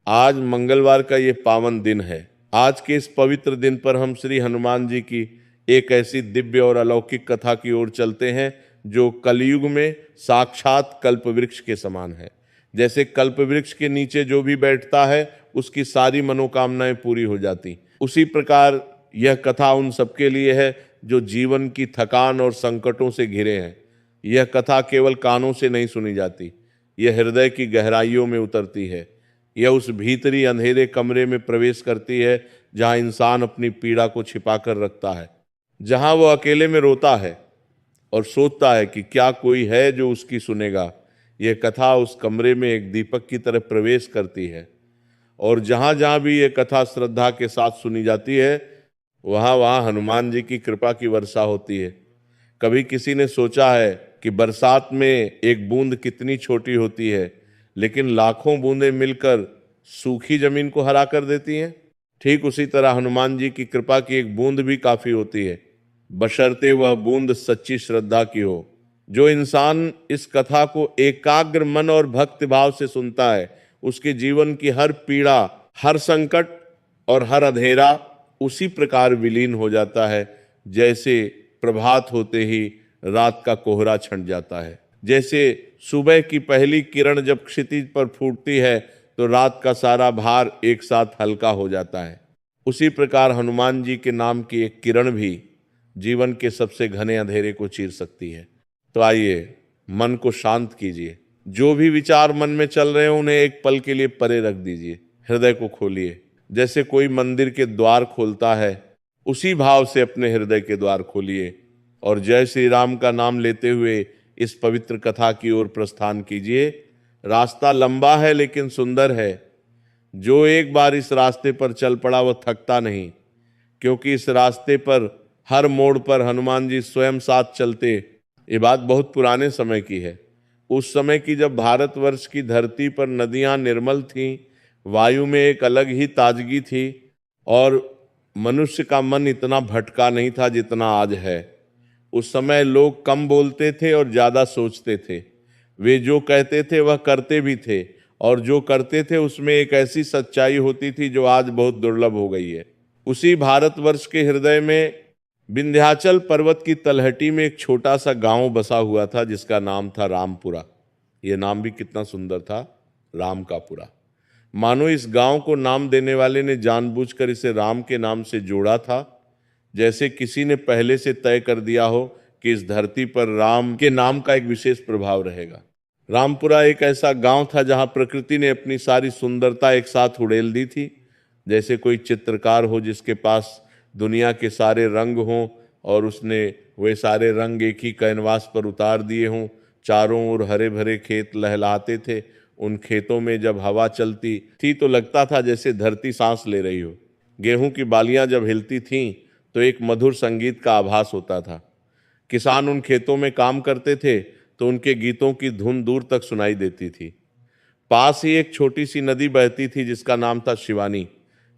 आज मंगलवार का ये पावन दिन है। आज के इस पवित्र दिन पर हम श्री हनुमान जी की एक ऐसी दिव्य और अलौकिक कथा की ओर चलते हैं जो कलयुग में साक्षात कल्पवृक्ष के समान है। जैसे कल्पवृक्ष के नीचे जो भी बैठता है उसकी सारी मनोकामनाएं पूरी हो जाती, उसी प्रकार यह कथा उन सबके लिए है जो जीवन की थकान और संकटों से घिरे हैं। यह कथा केवल कानों से नहीं सुनी जाती, यह हृदय की गहराइयों में उतरती है। यह उस भीतरी अंधेरे कमरे में प्रवेश करती है जहां इंसान अपनी पीड़ा को छिपा कर रखता है, जहां वो अकेले में रोता है और सोचता है कि क्या कोई है जो उसकी सुनेगा। यह कथा उस कमरे में एक दीपक की तरह प्रवेश करती है और जहां जहां भी ये कथा श्रद्धा के साथ सुनी जाती है वहां वहां हनुमान जी की कृपा की वर्षा होती है। कभी किसी ने सोचा है कि बरसात में एक बूंद कितनी छोटी होती है, लेकिन लाखों बूंदें मिलकर सूखी जमीन को हरा कर देती हैं। ठीक उसी तरह हनुमान जी की कृपा की एक बूंद भी काफी होती है, बशर्ते वह बूंद सच्ची श्रद्धा की हो। जो इंसान इस कथा को एकाग्र मन और भक्ति भाव से सुनता है, उसके जीवन की हर पीड़ा, हर संकट और हर अंधेरा उसी प्रकार विलीन हो जाता है जैसे प्रभात होते ही रात का कोहरा छंट जाता है। जैसे सुबह की पहली किरण जब क्षितिज पर फूटती है तो रात का सारा भार एक साथ हल्का हो जाता है। उसी प्रकार हनुमान जी के नाम की एक किरण भी जीवन के सबसे घने अंधेरे को चीर सकती है। तो आइए मन को शांत कीजिए, जो भी विचार मन में चल रहे हैं उन्हें एक पल के लिए परे रख दीजिए, हृदय को खोलिए। जैसे कोई मंदिर के द्वार खोलता है उसी भाव से अपने हृदय के द्वार खोलिए और जय श्री राम का नाम लेते हुए इस पवित्र कथा की ओर प्रस्थान कीजिए। रास्ता लंबा है लेकिन सुंदर है। जो एक बार इस रास्ते पर चल पड़ा वह थकता नहीं, क्योंकि इस रास्ते पर हर मोड़ पर हनुमान जी स्वयं साथ चलते। ये बात बहुत पुराने समय की है, उस समय की जब भारतवर्ष की धरती पर नदियां निर्मल थीं, वायु में एक अलग ही ताजगी थी और मनुष्य का मन इतना भटका नहीं था जितना आज है। उस समय लोग कम बोलते थे और ज्यादा सोचते थे। वे जो कहते थे वह करते भी थे और जो करते थे उसमें एक ऐसी सच्चाई होती थी जो आज बहुत दुर्लभ हो गई है। उसी भारतवर्ष के हृदय में विंध्याचल पर्वत की तलहटी में एक छोटा सा गांव बसा हुआ था जिसका नाम था रामपुरा। यह नाम भी कितना सुंदर था, राम का पुरा। मानो इस गांव को नाम देने वाले ने जानबूझकर इसे राम के नाम से जोड़ा था, जैसे किसी ने पहले से तय कर दिया हो कि इस धरती पर राम के नाम का एक विशेष प्रभाव रहेगा। रामपुरा एक ऐसा गांव था जहां प्रकृति ने अपनी सारी सुंदरता एक साथ उड़ेल दी थी। जैसे कोई चित्रकार हो जिसके पास दुनिया के सारे रंग हों और उसने वे सारे रंग एक ही कैनवास पर उतार दिए हों। चारों ओर हरे भरे खेत लहलहाते थे। उन खेतों में जब हवा चलती थी तो लगता था जैसे धरती सांस ले रही हो। गेहूं की बालियां जब हिलती थीं तो एक मधुर संगीत का आभास होता था। किसान उन खेतों में काम करते थे तो उनके गीतों की धुन दूर तक सुनाई देती थी। पास ही एक छोटी सी नदी बहती थी जिसका नाम था शिवानी।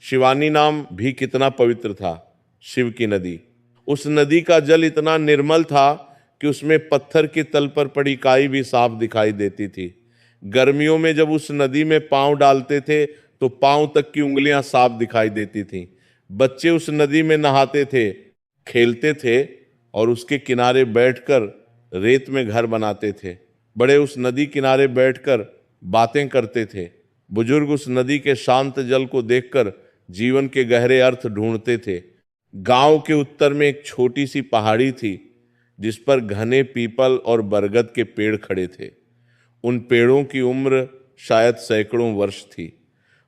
शिवानी नाम भी कितना पवित्र था, शिव की नदी। उस नदी का जल इतना निर्मल था कि उसमें पत्थर के तल पर पड़ी काई भी साफ दिखाई देती थी। गर्मियों में जब उस नदी में पांव डालते थे तो पांव तक की उंगलियां साफ दिखाई देती थीं। बच्चे उस नदी में नहाते थे, खेलते थे और उसके किनारे बैठकर रेत में घर बनाते थे। बड़े उस नदी किनारे बैठकर बातें करते थे। बुजुर्ग उस नदी के शांत जल को देखकर जीवन के गहरे अर्थ ढूंढते थे। गांव के उत्तर में एक छोटी सी पहाड़ी थी जिस पर घने पीपल और बरगद के पेड़ खड़े थे। उन पेड़ों की उम्र शायद सैकड़ों वर्ष थी।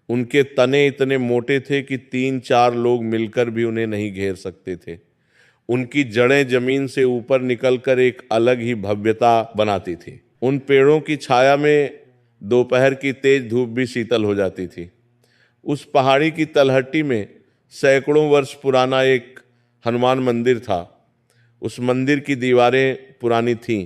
उनके तने इतने मोटे थे कि 3-4 लोग मिलकर भी उन्हें नहीं घेर सकते थे। उनकी जड़ें जमीन से ऊपर निकलकर एक अलग ही भव्यता बनाती थी। उन पेड़ों की छाया में दोपहर की तेज धूप भी शीतल हो जाती थी। उस पहाड़ी की तलहटी में सैकड़ों वर्ष पुराना एक हनुमान मंदिर था। उस मंदिर की दीवारें पुरानी थीं,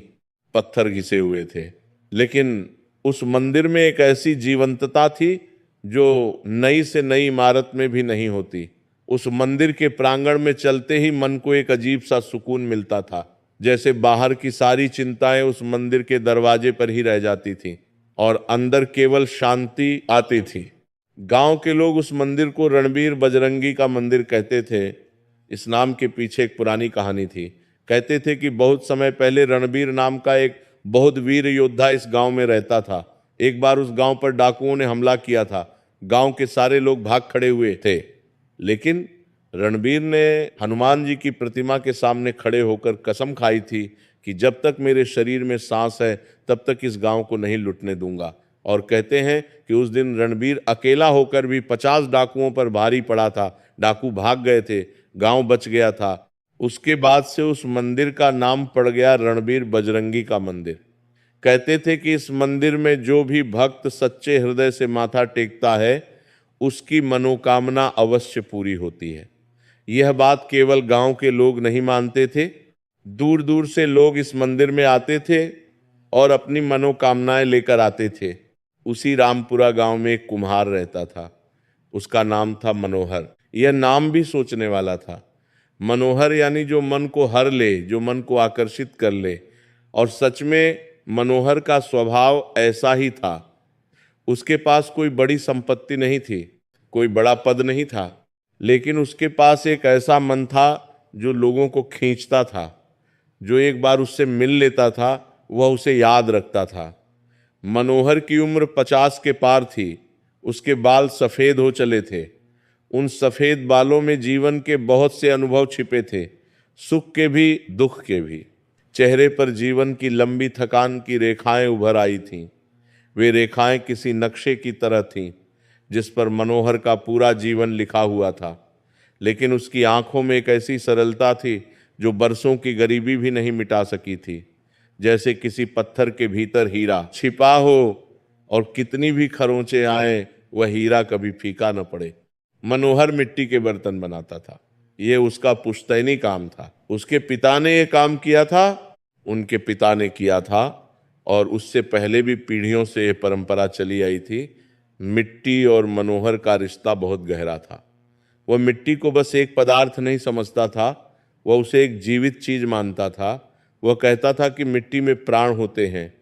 पत्थर घिसे हुए थे, लेकिन उस मंदिर में एक ऐसी जीवंतता थी जो नई से नई इमारत में भी नहीं होती। उस मंदिर के प्रांगण में चलते ही मन को एक अजीब सा सुकून मिलता था, जैसे बाहर की सारी चिंताएं उस मंदिर के दरवाजे पर ही रह जाती थीं और अंदर केवल शांति आती थी। गांव के लोग उस मंदिर को रणबीर बजरंगी का मंदिर कहते थे। इस नाम के पीछे एक पुरानी कहानी थी। कहते थे कि बहुत समय पहले रणबीर नाम का एक बहुत वीर योद्धा इस गांव में रहता था। एक बार उस गांव पर डाकुओं ने हमला किया था। गांव के सारे लोग भाग खड़े हुए थे, लेकिन रणबीर ने हनुमान जी की प्रतिमा के सामने खड़े होकर कसम खाई थी कि जब तक मेरे शरीर में सांस है तब तक इस गांव को नहीं लुटने दूंगा। और कहते हैं कि उस दिन रणबीर अकेला होकर भी 50 डाकुओं पर भारी पड़ा था। डाकू भाग गए थे, गांव बच गया था। उसके बाद से उस मंदिर का नाम पड़ गया रणबीर बजरंगी का मंदिर। कहते थे कि इस मंदिर में जो भी भक्त सच्चे हृदय से माथा टेकता है उसकी मनोकामना अवश्य पूरी होती है। यह बात केवल गांव के लोग नहीं मानते थे, दूर दूर से लोग इस मंदिर में आते थे और अपनी मनोकामनाएं लेकर आते थे। उसी रामपुरा गांव में एक कुम्हार रहता था। उसका नाम था मनोहर। यह नाम भी सोचने वाला था। मनोहर यानी जो मन को हर ले, जो मन को आकर्षित कर ले। और सच में मनोहर का स्वभाव ऐसा ही था। उसके पास कोई बड़ी संपत्ति नहीं थी, कोई बड़ा पद नहीं था, लेकिन उसके पास एक ऐसा मन था जो लोगों को खींचता था। जो एक बार उससे मिल लेता था वह उसे याद रखता था। मनोहर की उम्र 50 के पार थी। उसके बाल सफेद हो चले थे। उन सफेद बालों में जीवन के बहुत से अनुभव छिपे थे, सुख के भी दुख के भी। चेहरे पर जीवन की लंबी थकान की रेखाएं उभर आई थीं। वे रेखाएं किसी नक्शे की तरह थीं जिस पर मनोहर का पूरा जीवन लिखा हुआ था। लेकिन उसकी आंखों में एक ऐसी सरलता थी जो बरसों की गरीबी भी नहीं मिटा सकी थी। जैसे किसी पत्थर के भीतर हीरा छिपा हो और कितनी भी खरोंचे आए वह हीरा कभी फीका न पड़े। मनोहर मिट्टी के बर्तन बनाता था। ये उसका पुश्तैनी काम था। उसके पिता ने यह काम किया था, उनके पिता ने किया था, और उससे पहले भी पीढ़ियों से यह परंपरा चली आई थी। मिट्टी और मनोहर का रिश्ता बहुत गहरा था। वह मिट्टी को बस एक पदार्थ नहीं समझता था, वह उसे एक जीवित चीज मानता था। वह कहता था कि मिट्टी में प्राण होते हैं,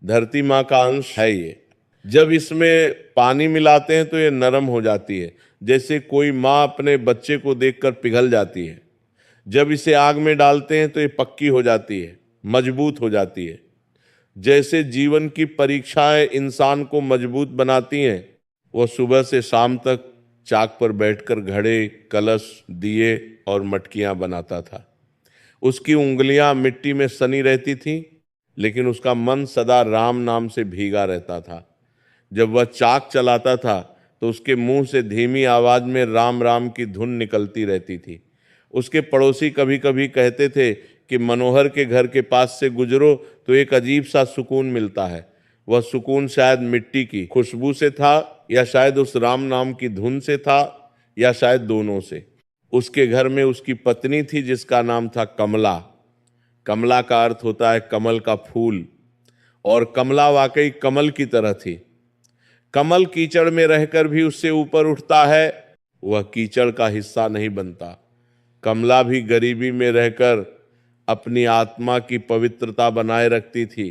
धरती माँ का अंश है ये। जब इसमें पानी मिलाते हैं तो ये नरम हो जाती है, जैसे कोई माँ अपने बच्चे को देखकर पिघल जाती है। जब इसे आग में डालते हैं तो ये पक्की हो जाती है, मजबूत हो जाती है। जैसे जीवन की परीक्षाएं इंसान को मजबूत बनाती हैं, वह सुबह से शाम तक चाक पर बैठकर घड़े, कलश, दिए और मटकियां बनाता था। उसकी उंगलियां मिट्टी में सनी रहती थीं, लेकिन उसका मन सदा राम नाम से भीगा रहता था। जब वह चाक चलाता था तो उसके मुंह से धीमी आवाज में राम राम की धुन निकलती रहती थी। उसके पड़ोसी कभी कभी कहते थे कि मनोहर के घर के पास से गुजरो तो एक अजीब सा सुकून मिलता है। वह सुकून शायद मिट्टी की खुशबू से था, या शायद उस राम नाम की धुन से था, या शायद दोनों से। उसके घर में उसकी पत्नी थी जिसका नाम था कमला। कमला का अर्थ होता है कमल का फूल, और कमला वाकई कमल की तरह थी। कमल कीचड़ में रहकर भी उससे ऊपर उठता है, वह कीचड़ का हिस्सा नहीं बनता। कमला भी गरीबी में रहकर अपनी आत्मा की पवित्रता बनाए रखती थी।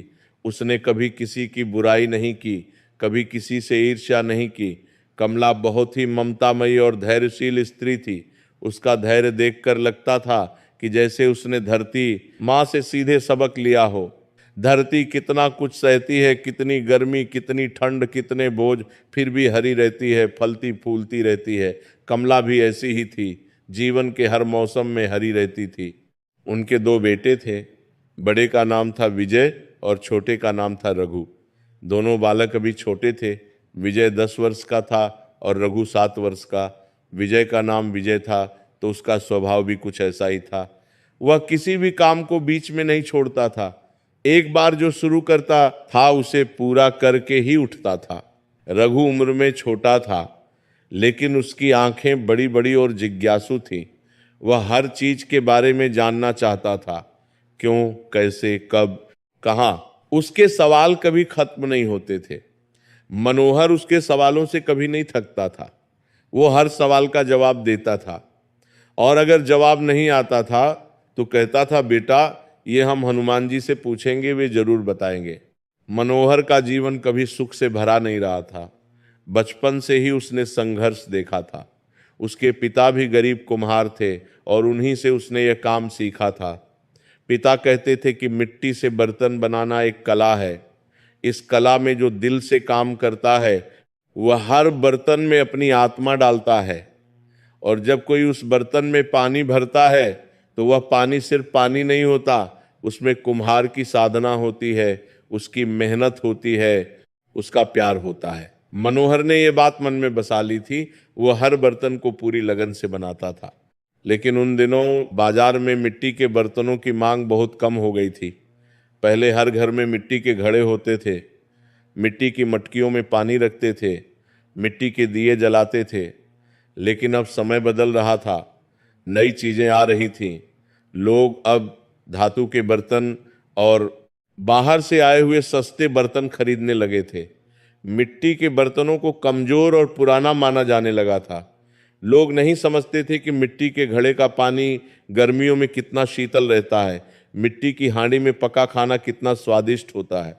उसने कभी किसी की बुराई नहीं की, कभी किसी से ईर्ष्या नहीं की। कमला बहुत ही ममतामयी और धैर्यशील स्त्री थी। उसका धैर्य देखकर लगता था कि जैसे उसने धरती माँ से सीधे सबक लिया हो। धरती कितना कुछ सहती है, कितनी गर्मी, कितनी ठंड, कितने बोझ, फिर भी हरी रहती है, फलती फूलती रहती है। कमला भी ऐसी ही थी, जीवन के हर मौसम में हरी रहती थी। उनके दो बेटे थे। बड़े का नाम था विजय और छोटे का नाम था रघु। दोनों बालक अभी छोटे थे। विजय 10 वर्ष का था और रघु 7 वर्ष का। विजय का नाम विजय था तो उसका स्वभाव भी कुछ ऐसा ही था। वह किसी भी काम को बीच में नहीं छोड़ता था। एक बार जो शुरू करता था उसे पूरा करके ही उठता था। रघु उम्र में छोटा था, लेकिन उसकी आंखें बड़ी बड़ी और जिज्ञासु थीं। वह हर चीज के बारे में जानना चाहता था, क्यों, कैसे, कब, कहाँ। उसके सवाल कभी खत्म नहीं होते थे। मनोहर उसके सवालों से कभी नहीं थकता था। वो हर सवाल का जवाब देता था, और अगर जवाब नहीं आता था तो कहता था, बेटा ये हम हनुमान जी से पूछेंगे, वे जरूर बताएंगे। मनोहर का जीवन कभी सुख से भरा नहीं रहा था। बचपन से ही उसने संघर्ष देखा था। उसके पिता भी गरीब कुम्हार थे और उन्हीं से उसने यह काम सीखा था। पिता कहते थे कि मिट्टी से बर्तन बनाना एक कला है। इस कला में जो दिल से काम करता है वह हर बर्तन में अपनी आत्मा डालता है, और जब कोई उस बर्तन में पानी भरता है तो वह पानी सिर्फ पानी नहीं होता, उसमें कुम्हार की साधना होती है, उसकी मेहनत होती है, उसका प्यार होता है। मनोहर ने यह बात मन में बसा ली थी। वह हर बर्तन को पूरी लगन से बनाता था। लेकिन उन दिनों बाजार में मिट्टी के बर्तनों की मांग बहुत कम हो गई थी। पहले हर घर में मिट्टी के घड़े होते थे, मिट्टी की मटकियों में पानी रखते थे, मिट्टी के दिए जलाते थे। लेकिन अब समय बदल रहा था, नई चीजें आ रही थीं। लोग अब धातु के बर्तन और बाहर से आए हुए सस्ते बर्तन खरीदने लगे थे। मिट्टी के बर्तनों को कमजोर और पुराना माना जाने लगा था। लोग नहीं समझते थे कि मिट्टी के घड़े का पानी गर्मियों में कितना शीतल रहता है, मिट्टी की हांडी में पका खाना कितना स्वादिष्ट होता है,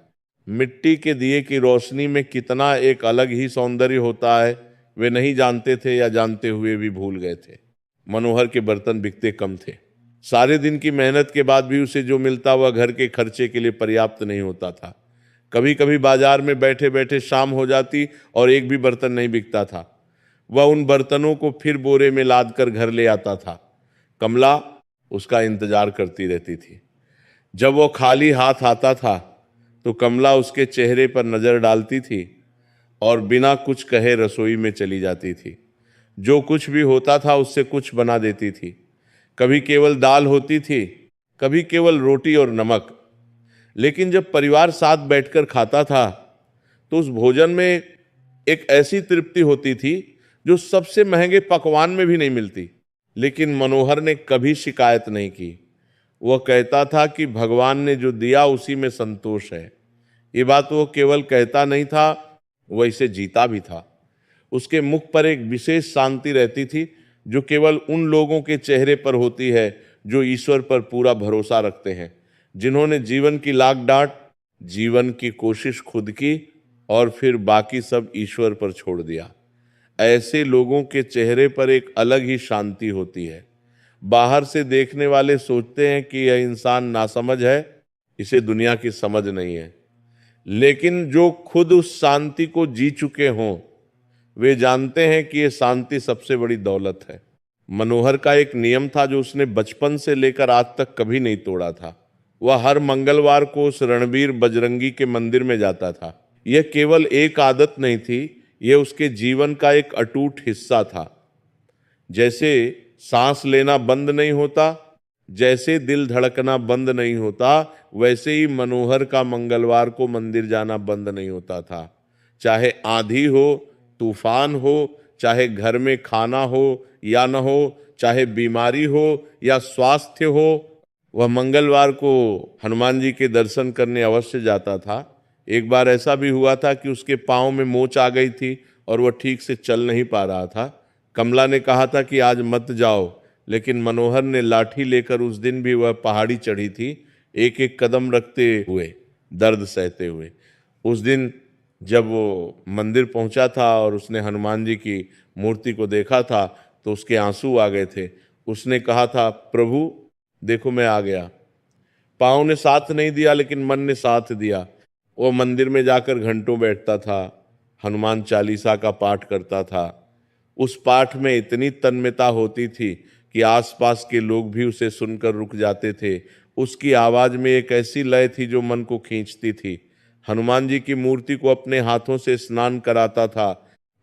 मिट्टी के दिए की रोशनी में कितना एक अलग ही सौंदर्य होता है। वे नहीं जानते थे या जानते हुए भी भूल गए थे। मनोहर के बर्तन बिकते कम थे। सारे दिन की मेहनत के बाद भी उसे जो मिलता वह घर के खर्चे के लिए पर्याप्त नहीं होता था। कभी कभी बाजार में बैठे बैठे शाम हो जाती और एक भी बर्तन नहीं बिकता था। वह उन बर्तनों को फिर बोरे में लाद कर घर ले आता था। कमला उसका इंतजार करती रहती थी। जब वो खाली हाथ आता था तो कमला उसके चेहरे पर नजर डालती थी और बिना कुछ कहे रसोई में चली जाती थी। जो कुछ भी होता था उससे कुछ बना देती थी। कभी केवल दाल होती थी, कभी केवल रोटी और नमक। लेकिन जब परिवार साथ बैठकर खाता था तो उस भोजन में एक ऐसी तृप्ति होती थी जो सबसे महंगे पकवान में भी नहीं मिलती। लेकिन मनोहर ने कभी शिकायत नहीं की। वह कहता था कि भगवान ने जो दिया उसी में संतोष है। ये बात वो केवल कहता नहीं था, वह इसे जीता भी था। उसके मुख पर एक विशेष शांति रहती थी जो केवल उन लोगों के चेहरे पर होती है जो ईश्वर पर पूरा भरोसा रखते हैं, जिन्होंने जीवन की लाग डांट, जीवन की कोशिश खुद की और फिर बाकी सब ईश्वर पर छोड़ दिया। ऐसे लोगों के चेहरे पर एक अलग ही शांति होती है। बाहर से देखने वाले सोचते हैं कि यह इंसान नासमझ है, इसे दुनिया की समझ नहीं है। लेकिन जो खुद उस शांति को जी चुके हों वे जानते हैं कि यह शांति सबसे बड़ी दौलत है। मनोहर का एक नियम था जो उसने बचपन से लेकर आज तक कभी नहीं तोड़ा था। वह हर मंगलवार को उस रणबीर बजरंगी के मंदिर में जाता था। यह केवल एक आदत नहीं थी, यह उसके जीवन का एक अटूट हिस्सा था। जैसे सांस लेना बंद नहीं होता, जैसे दिल धड़कना बंद नहीं होता, वैसे ही मनोहर का मंगलवार को मंदिर जाना बंद नहीं होता था। चाहे आंधी हो, तूफान हो, चाहे घर में खाना हो या न हो, चाहे बीमारी हो या स्वास्थ्य हो, वह मंगलवार को हनुमान जी के दर्शन करने अवश्य जाता था। एक बार ऐसा भी हुआ था कि उसके पांव में मोच आ गई थी और वह ठीक से चल नहीं पा रहा था। कमला ने कहा था कि आज मत जाओ, लेकिन मनोहर ने लाठी लेकर उस दिन भी वह पहाड़ी चढ़ी थी, एक एक कदम रखते हुए, दर्द सहते हुए। उस दिन जब वो मंदिर पहुंचा था और उसने हनुमान जी की मूर्ति को देखा था तो उसके आंसू आ गए थे। उसने कहा था, प्रभु देखो मैं आ गया। पाँव ने साथ नहीं दिया लेकिन मन ने साथ दिया। वो मंदिर में जाकर घंटों बैठता था, हनुमान चालीसा का पाठ करता था। उस पाठ में इतनी तन्मयता होती थी कि आसपास के लोग भी उसे सुनकर रुक जाते थे। उसकी आवाज में एक ऐसी लय थी जो मन को खींचती थी। हनुमान जी की मूर्ति को अपने हाथों से स्नान कराता था।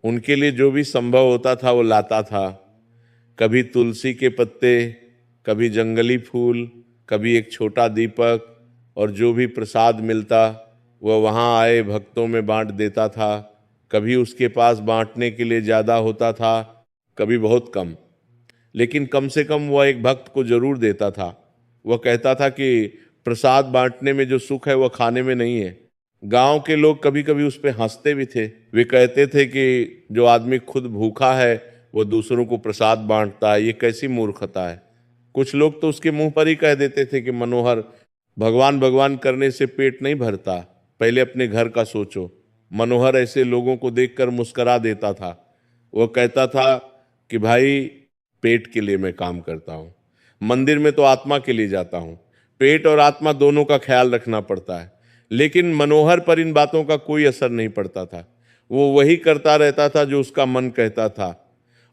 उनके लिए जो भी संभव होता था वो लाता था। कभी तुलसी के पत्ते, कभी जंगली फूल, कभी एक छोटा दीपक, और जो भी प्रसाद मिलता वह वहाँ आए भक्तों में बांट देता था। कभी उसके पास बांटने के लिए ज़्यादा होता था, कभी बहुत कम, लेकिन कम से कम वह एक भक्त को जरूर देता था। वह कहता था कि प्रसाद बांटने में जो सुख है वह खाने में नहीं है। गांव के लोग कभी कभी उस पर हंसते भी थे। वे कहते थे कि जो आदमी खुद भूखा है वो दूसरों को प्रसाद बांटता है, ये कैसी मूर्खता है। कुछ लोग तो उसके मुंह पर ही कह देते थे कि मनोहर, भगवान भगवान करने से पेट नहीं भरता, पहले अपने घर का सोचो। मनोहर ऐसे लोगों को देखकर मुस्करा देता था। वह कहता था कि भाई, पेट के लिए मैं काम करता हूँ, मंदिर में तो आत्मा के लिए जाता हूँ, पेट और आत्मा दोनों का ख्याल रखना पड़ता है। लेकिन मनोहर पर इन बातों का कोई असर नहीं पड़ता था। वो वही करता रहता था जो उसका मन कहता था,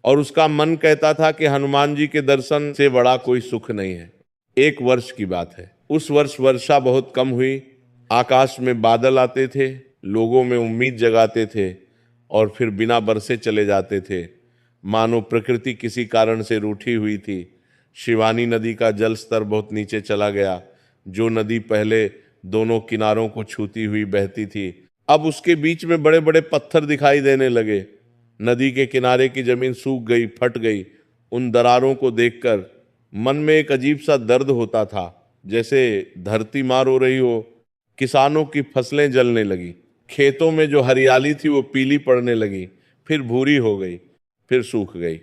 और उसका मन कहता था कि हनुमान जी के दर्शन से बड़ा कोई सुख नहीं है। एक वर्ष की बात है। उस वर्ष वर्षा बहुत कम हुई, आकाश में बादल आते थे, लोगों में उम्मीद जगाते थे और फिर बिना बरसे चले जाते थे, मानो प्रकृति किसी कारण से रूठी हुई थी। शिवानी नदी का जल स्तर बहुत नीचे चला गया। जो नदी पहले दोनों किनारों को छूती हुई बहती थी, अब उसके बीच में बड़े बड़े पत्थर दिखाई देने लगे। नदी के किनारे की जमीन सूख गई, फट गई। उन दरारों को देखकर मन में एक अजीब सा दर्द होता था, जैसे धरती मार हो रही हो। किसानों की फसलें जलने लगी, खेतों में जो हरियाली थी वो पीली पड़ने लगी, फिर भूरी हो गई, फिर सूख गई।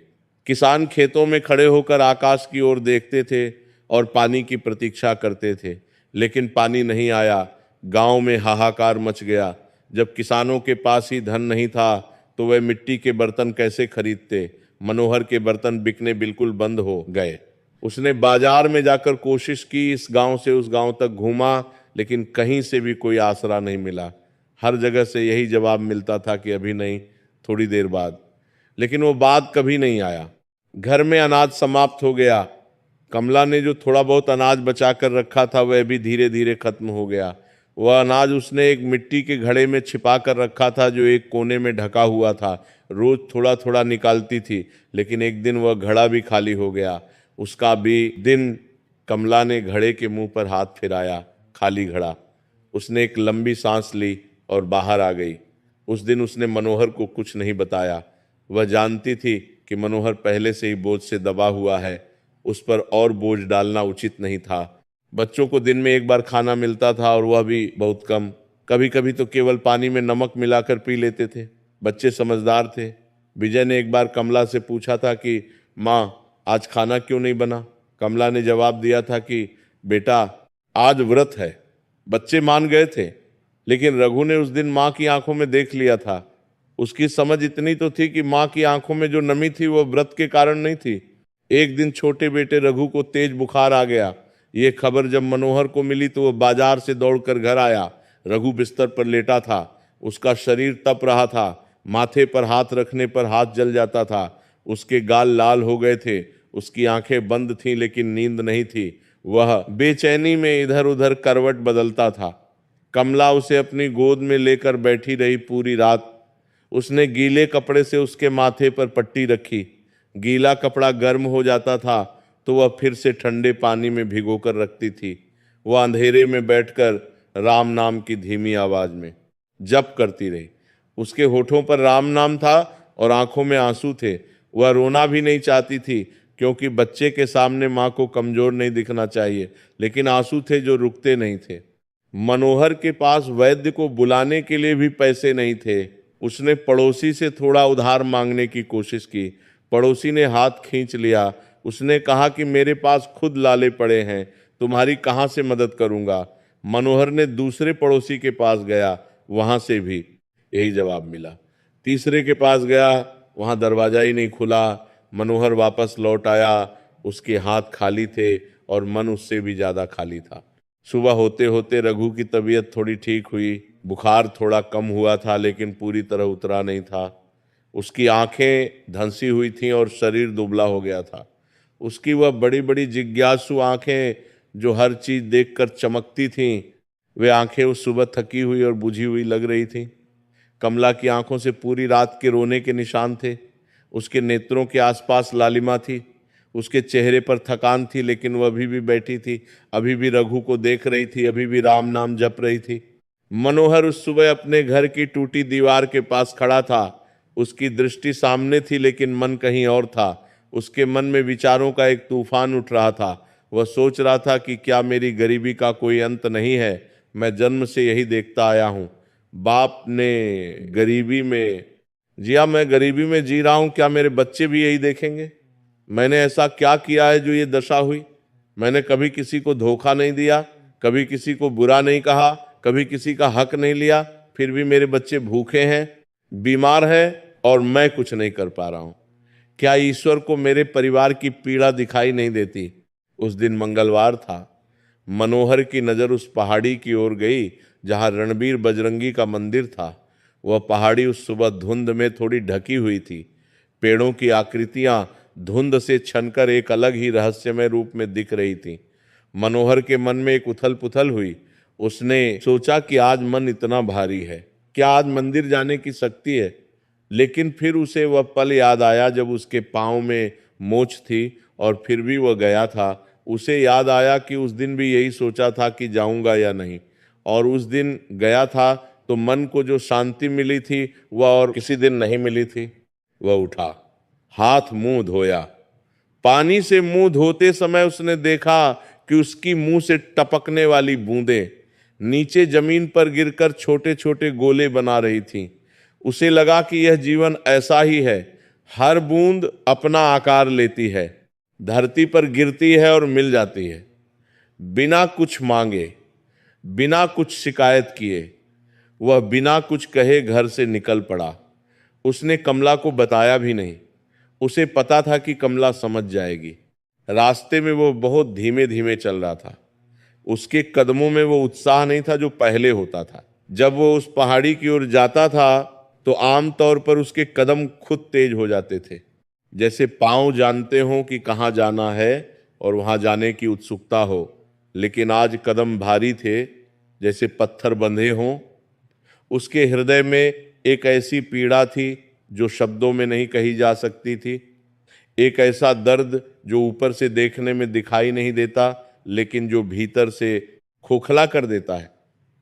किसान खेतों में खड़े होकर आकाश की ओर देखते थे और पानी की प्रतीक्षा करते थे, लेकिन पानी नहीं आया। गांव में हाहाकार मच गया। जब किसानों के पास ही धन नहीं था तो वह मिट्टी के बर्तन कैसे खरीदते। मनोहर के बर्तन बिकने बिल्कुल बंद हो गए। उसने बाजार में जाकर कोशिश की, इस गांव से उस गांव तक घूमा, लेकिन कहीं से भी कोई आसरा नहीं मिला। हर जगह से यही जवाब मिलता था कि अभी नहीं, थोड़ी देर बाद। लेकिन वो बात कभी नहीं आया। घर में अनाज समाप्त हो गया। कमला ने जो थोड़ा बहुत अनाज बचा कर रखा था वह भी धीरे धीरे खत्म हो गया। वह अनाज उसने एक मिट्टी के घड़े में छिपा कर रखा था जो एक कोने में ढका हुआ था। रोज थोड़ा थोड़ा निकालती थी, लेकिन एक दिन वह घड़ा भी खाली हो गया। उसका भी दिन कमला ने घड़े के मुंह पर हाथ फिराया, खाली घड़ा। उसने एक लंबी सांस ली और बाहर आ गई। उस दिन उसने मनोहर को कुछ नहीं बताया। वह जानती थी कि मनोहर पहले से ही बोझ से दबा हुआ है, उस पर और बोझ डालना उचित नहीं था। बच्चों को दिन में एक बार खाना मिलता था और वह भी बहुत कम। कभी कभी तो केवल पानी में नमक मिलाकर पी लेते थे। बच्चे समझदार थे। विजय ने एक बार कमला से पूछा था कि माँ, आज खाना क्यों नहीं बना। कमला ने जवाब दिया था कि बेटा, आज व्रत है। बच्चे मान गए थे, लेकिन रघु ने उस दिन माँ की आंखों में देख लिया था। उसकी समझ इतनी तो थी कि माँ की आंखों में जो नमी थी वो व्रत के कारण नहीं थी। एक दिन छोटे बेटे रघु को तेज बुखार आ गया। ये खबर जब मनोहर को मिली तो वो बाजार से दौड़कर घर आया। रघु बिस्तर पर लेटा था। उसका शरीर तप रहा था। माथे पर हाथ रखने पर हाथ जल जाता था। उसके गाल लाल हो गए थे। उसकी आंखें बंद थीं, लेकिन नींद नहीं थी। वह बेचैनी में इधर उधर करवट बदलता था। कमला उसे अपनी गोद में लेकर बैठी रही पूरी रात। उसने गीले कपड़े से उसके माथे पर पट्टी रखी। गीला कपड़ा गर्म हो जाता था तो वह फिर से ठंडे पानी में भिगोकर रखती थी। वह अंधेरे में बैठकर राम नाम की धीमी आवाज में जप करती रही। उसके होठों पर राम नाम था और आंखों में आंसू थे। वह रोना भी नहीं चाहती थी, क्योंकि बच्चे के सामने माँ को कमजोर नहीं दिखना चाहिए, लेकिन आंसू थे जो रुकते नहीं थे। मनोहर के पास वैद्य को बुलाने के लिए भी पैसे नहीं थे। उसने पड़ोसी से थोड़ा उधार मांगने की कोशिश की। पड़ोसी ने हाथ खींच लिया। उसने कहा कि मेरे पास खुद लाले पड़े हैं, तुम्हारी कहाँ से मदद करूंगा। मनोहर ने दूसरे पड़ोसी के पास गया, वहां से भी यही जवाब मिला। तीसरे के पास गया, वहां दरवाजा ही नहीं खुला। मनोहर वापस लौट आया। उसके हाथ खाली थे और मन उससे भी ज्यादा खाली था। सुबह होते होते रघु की तबीयत थोड़ी ठीक हुई। बुखार थोड़ा कम हुआ था, लेकिन पूरी तरह उतरा नहीं था। उसकी आंखें धंसी हुई थीं और शरीर दुबला हो गया था। उसकी वह बड़ी बड़ी जिज्ञासु आंखें जो हर चीज देखकर चमकती थीं, वे आंखें उस सुबह थकी हुई और बुझी हुई लग रही थीं। कमला की आंखों से पूरी रात के रोने के निशान थे। उसके नेत्रों के आसपास लालिमा थी। उसके चेहरे पर थकान थी, लेकिन वह अभी भी बैठी थी, अभी भी रघु को देख रही थी, अभी भी राम नाम जप रही थी। मनोहर उस सुबह अपने घर की टूटी दीवार के पास खड़ा था। उसकी दृष्टि सामने थी, लेकिन मन कहीं और था। उसके मन में विचारों का एक तूफान उठ रहा था। वह सोच रहा था कि क्या मेरी गरीबी का कोई अंत नहीं है। मैं जन्म से यही देखता आया हूँ। बाप ने गरीबी में जिया, मैं गरीबी में जी रहा हूँ, क्या मेरे बच्चे भी यही देखेंगे। मैंने ऐसा क्या किया है जो ये दशा हुई। मैंने कभी किसी को धोखा नहीं दिया, कभी किसी को बुरा नहीं कहा, कभी किसी का हक नहीं लिया। फिर भी मेरे बच्चे भूखे हैं, बीमार हैं और मैं कुछ नहीं कर पा रहा हूं। क्या ईश्वर को मेरे परिवार की पीड़ा दिखाई नहीं देती? उस दिन मंगलवार था। मनोहर की नजर उस पहाड़ी की ओर गई जहां रणबीर बजरंगी का मंदिर था। वह पहाड़ी उस सुबह धुंध में थोड़ी ढकी हुई थी। पेड़ों की आकृतियां धुंध से छनकर एक अलग ही रहस्यमय रूप में दिख रही थीं। मनोहर के मन में एक उथल पुथल हुई। उसने सोचा कि आज मन इतना भारी है, क्या आज मंदिर जाने की शक्ति है? लेकिन फिर उसे वह पल याद आया जब उसके पाँव में मोच थी और फिर भी वह गया था। उसे याद आया कि उस दिन भी यही सोचा था कि जाऊंगा या नहीं, और उस दिन गया था तो मन को जो शांति मिली थी वह और किसी दिन नहीं मिली थी। वह उठा, हाथ मुंह धोया। पानी से मुंह धोते समय उसने देखा कि उसकी मुंह से टपकने वाली बूंदें नीचे जमीन पर गिरकर छोटे छोटे गोले बना रही थीं। उसे लगा कि यह जीवन ऐसा ही है, हर बूंद अपना आकार लेती है, धरती पर गिरती है और मिल जाती है। बिना कुछ मांगे, बिना कुछ शिकायत किए, वह बिना कुछ कहे घर से निकल पड़ा। उसने कमला को बताया भी नहीं। उसे पता था कि कमला समझ जाएगी। रास्ते में वो बहुत धीमे धीमे चल रहा था। उसके कदमों में वो उत्साह नहीं था जो पहले होता था। जब वो उस पहाड़ी की ओर जाता था तो आमतौर पर उसके कदम खुद तेज हो जाते थे, जैसे पांव जानते हों कि कहाँ जाना है और वहां जाने की उत्सुकता हो। लेकिन आज कदम भारी थे, जैसे पत्थर बंधे हों। उसके हृदय में एक ऐसी पीड़ा थी जो शब्दों में नहीं कही जा सकती थी, एक ऐसा दर्द जो ऊपर से देखने में दिखाई नहीं देता लेकिन जो भीतर से खोखला कर देता है।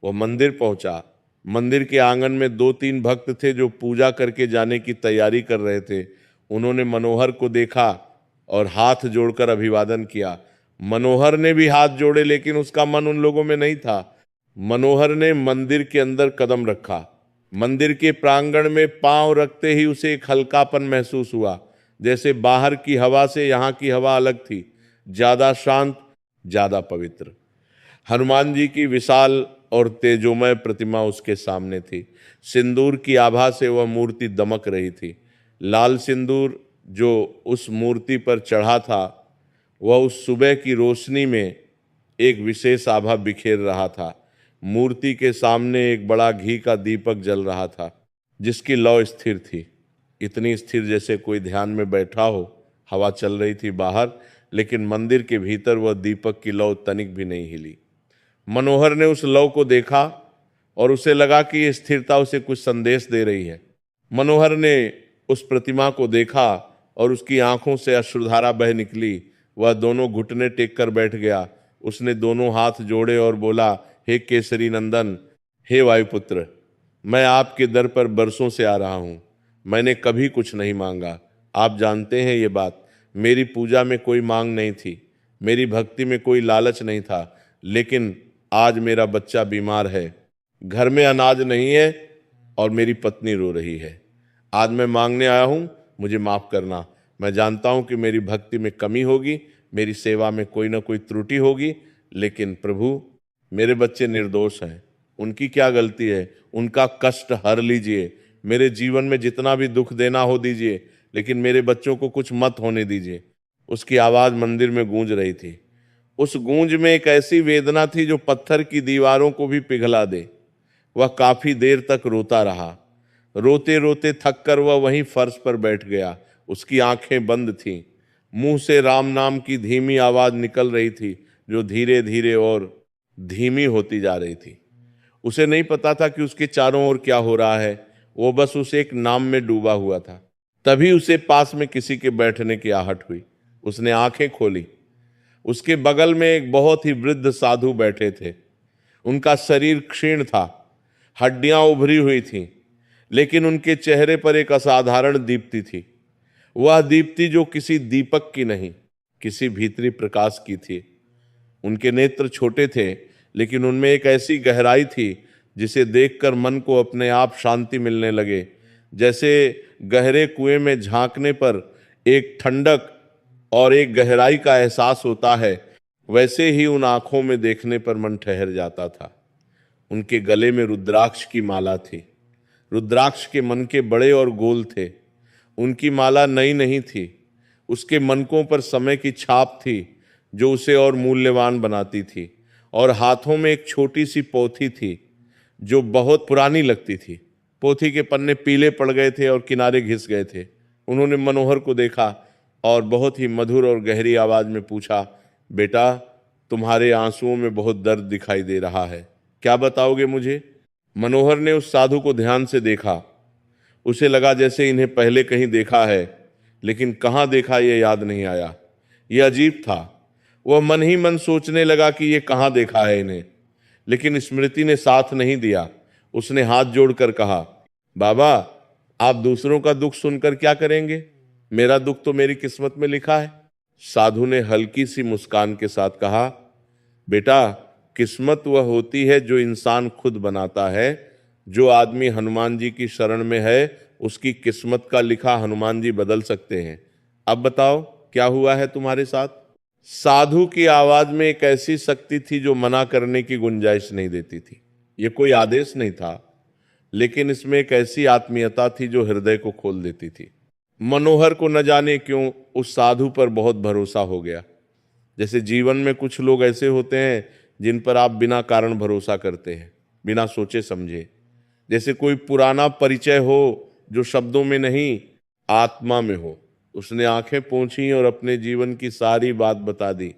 वह मंदिर पहुंचा। मंदिर के आंगन में 2-3 भक्त थे जो पूजा करके जाने की तैयारी कर रहे थे। उन्होंने मनोहर को देखा और हाथ जोड़कर अभिवादन किया। मनोहर ने भी हाथ जोड़े लेकिन उसका मन उन लोगों में नहीं था। मनोहर ने मंदिर के अंदर कदम रखा। मंदिर के प्रांगण में पांव रखते ही उसे एक हल्कापन महसूस हुआ, जैसे बाहर की हवा से यहाँ की हवा अलग थी, ज्यादा शांत, ज्यादा पवित्र। हनुमान जी की विशाल और तेजोमय प्रतिमा उसके सामने थी। सिंदूर की आभा से वह मूर्ति दमक रही थी। लाल सिंदूर जो उस मूर्ति पर चढ़ा था वह उस सुबह की रोशनी में एक विशेष आभा बिखेर रहा था। मूर्ति के सामने एक बड़ा घी का दीपक जल रहा था जिसकी लौ स्थिर थी, इतनी स्थिर जैसे कोई ध्यान में बैठा हो। हवा चल रही थी बाहर, लेकिन मंदिर के भीतर वह दीपक की लौ तनिक भी नहीं हिली। मनोहर ने उस लौ को देखा और उसे लगा कि यह स्थिरता उसे कुछ संदेश दे रही है। मनोहर ने उस प्रतिमा को देखा और उसकी आंखों से अश्रुधारा बह निकली। वह दोनों घुटने टेक कर बैठ गया। उसने दोनों हाथ जोड़े और बोला, हे केसरी नंदन, हे वायुपुत्र, मैं आपके दर पर बरसों से आ रहा हूं। मैंने कभी कुछ नहीं मांगा, आप जानते हैं ये बात। मेरी पूजा में कोई मांग नहीं थी, मेरी भक्ति में कोई लालच नहीं था। लेकिन आज मेरा बच्चा बीमार है, घर में अनाज नहीं है और मेरी पत्नी रो रही है। आज मैं मांगने आया हूं, मुझे माफ करना। मैं जानता हूं कि मेरी भक्ति में कमी होगी, मेरी सेवा में कोई ना कोई त्रुटि होगी, लेकिन प्रभु, मेरे बच्चे निर्दोष हैं, उनकी क्या गलती है? उनका कष्ट हर लीजिए, मेरे जीवन में जितना भी दुख देना हो दीजिए, लेकिन मेरे बच्चों को कुछ मत होने दीजिए। उसकी आवाज मंदिर में गूंज रही थी। उस गूंज में एक ऐसी वेदना थी जो पत्थर की दीवारों को भी पिघला दे। वह काफी देर तक रोता रहा। रोते रोते थक कर वह वहीं फर्श पर बैठ गया। उसकी आंखें बंद थीं। मुंह से राम नाम की धीमी आवाज निकल रही थी जो धीरे धीरे और धीमी होती जा रही थी। उसे नहीं पता था कि उसके चारों ओर क्या हो रहा है। वो बस उस एक नाम में डूबा हुआ था। तभी उसे पास में किसी के बैठने की आहट हुई। उसने आंखें खोली। उसके बगल में एक बहुत ही वृद्ध साधु बैठे थे। उनका शरीर क्षीण था, हड्डियां उभरी हुई थीं, लेकिन उनके चेहरे पर एक असाधारण दीप्ति थी। वह दीप्ति जो किसी दीपक की नहीं, किसी भीतरी प्रकाश की थी। उनके नेत्र छोटे थे, लेकिन उनमें एक ऐसी गहराई थी जिसे देखकर मन को अपने आप शांति मिलने लगे। जैसे गहरे कुएं में झांकने पर एक ठंडक और एक गहराई का एहसास होता है, वैसे ही उन आंखों में देखने पर मन ठहर जाता था। उनके गले में रुद्राक्ष की माला थी। रुद्राक्ष के मनके बड़े और गोल थे। उनकी माला नई नहीं थी, उसके मनकों पर समय की छाप थी जो उसे और मूल्यवान बनाती थी। और हाथों में एक छोटी सी पोथी थी जो बहुत पुरानी लगती थी। पोथी के पन्ने पीले पड़ गए थे और किनारे घिस गए थे। उन्होंने मनोहर को देखा और बहुत ही मधुर और गहरी आवाज में पूछा, बेटा, तुम्हारे आंसुओं में बहुत दर्द दिखाई दे रहा है, क्या बताओगे मुझे? मनोहर ने उस साधु को ध्यान से देखा। उसे लगा जैसे इन्हें पहले कहीं देखा है, लेकिन कहाँ देखा ये याद नहीं आया। यह अजीब था। वह मन ही मन सोचने लगा कि ये कहाँ देखा है इन्हें, लेकिन स्मृति ने साथ नहीं दिया। उसने हाथ जोड़कर कहा, बाबा, आप दूसरों का दुख सुनकर क्या करेंगे? मेरा दुख तो मेरी किस्मत में लिखा है। साधु ने हल्की सी मुस्कान के साथ कहा, बेटा, किस्मत वह होती है जो इंसान खुद बनाता है। जो आदमी हनुमान जी की शरण में है, उसकी किस्मत का लिखा हनुमान जी बदल सकते हैं। अब बताओ क्या हुआ है तुम्हारे साथ? साधु की आवाज में एक ऐसी शक्ति थी जो मना करने की गुंजाइश नहीं देती थी। ये कोई आदेश नहीं था, लेकिन इसमें एक ऐसी आत्मीयता थी जो हृदय को खोल देती थी। मनोहर को न जाने क्यों उस साधु पर बहुत भरोसा हो गया। जैसे जीवन में कुछ लोग ऐसे होते हैं जिन पर आप बिना कारण भरोसा करते हैं, बिना सोचे समझे। जैसे कोई पुराना परिचय हो जो शब्दों में नहीं, आत्मा में हो। उसने आंखें पोंछी और अपने जीवन की सारी बात बता दी।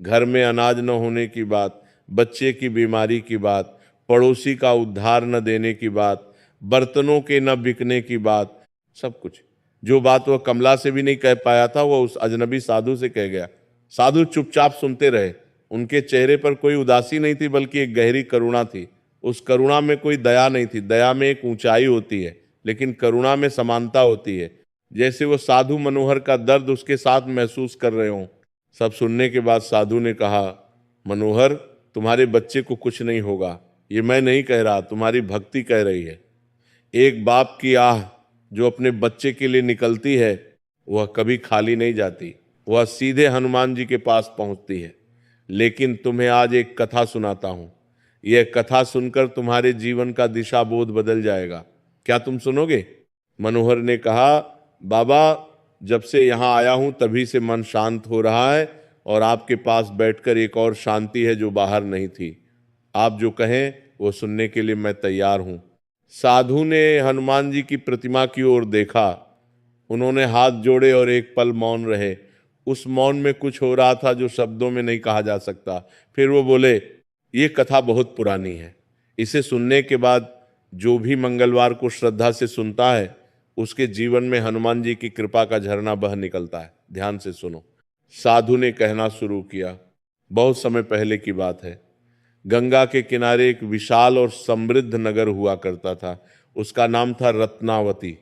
घर में अनाज न होने की बात, बच्चे की बीमारी की बात, पड़ोसी का उद्धार न देने की बात, बर्तनों के न बिकने की बात, सब कुछ। जो बात वह कमला से भी नहीं कह पाया था, वह उस अजनबी साधु से कह गया। साधु चुपचाप सुनते रहे। उनके चेहरे पर कोई उदासी नहीं थी, बल्कि एक गहरी करुणा थी। उस करुणा में कोई दया नहीं थी। दया में एक ऊंचाई होती है, लेकिन करुणा में समानता होती है। जैसे वो साधु मनोहर का दर्द उसके साथ महसूस कर रहे हों। सब सुनने के बाद साधु ने कहा, मनोहर, तुम्हारे बच्चे को कुछ नहीं होगा। ये मैं नहीं कह रहा, तुम्हारी भक्ति कह रही है। एक बाप की आह जो अपने बच्चे के लिए निकलती है, वह कभी खाली नहीं जाती। वह सीधे हनुमान जी के पास पहुंचती है। लेकिन तुम्हें आज एक कथा सुनाता हूं। यह कथा सुनकर तुम्हारे जीवन का दिशा बोध बदल जाएगा। क्या तुम सुनोगे? मनोहर ने कहा, बाबा, जब से यहाँ आया हूं तभी से मन शांत हो रहा है और आपके पास बैठकर एक और शांति है जो बाहर नहीं थी। आप जो कहें वो सुनने के लिए मैं तैयार हूं। साधु ने हनुमान जी की प्रतिमा की ओर देखा। उन्होंने हाथ जोड़े और एक पल मौन रहे। उस मौन में कुछ हो रहा था जो शब्दों में नहीं कहा जा सकता। फिर वो बोले, ये कथा बहुत पुरानी है। इसे सुनने के बाद जो भी मंगलवार को श्रद्धा से सुनता है, उसके जीवन में हनुमान जी की कृपा का झरना बह निकलता है। ध्यान से सुनो। साधु ने कहना शुरू किया, बहुत समय पहले की बात है। गंगा के किनारे एक विशाल और समृद्ध नगर हुआ करता था। उसका नाम था रत्नावती।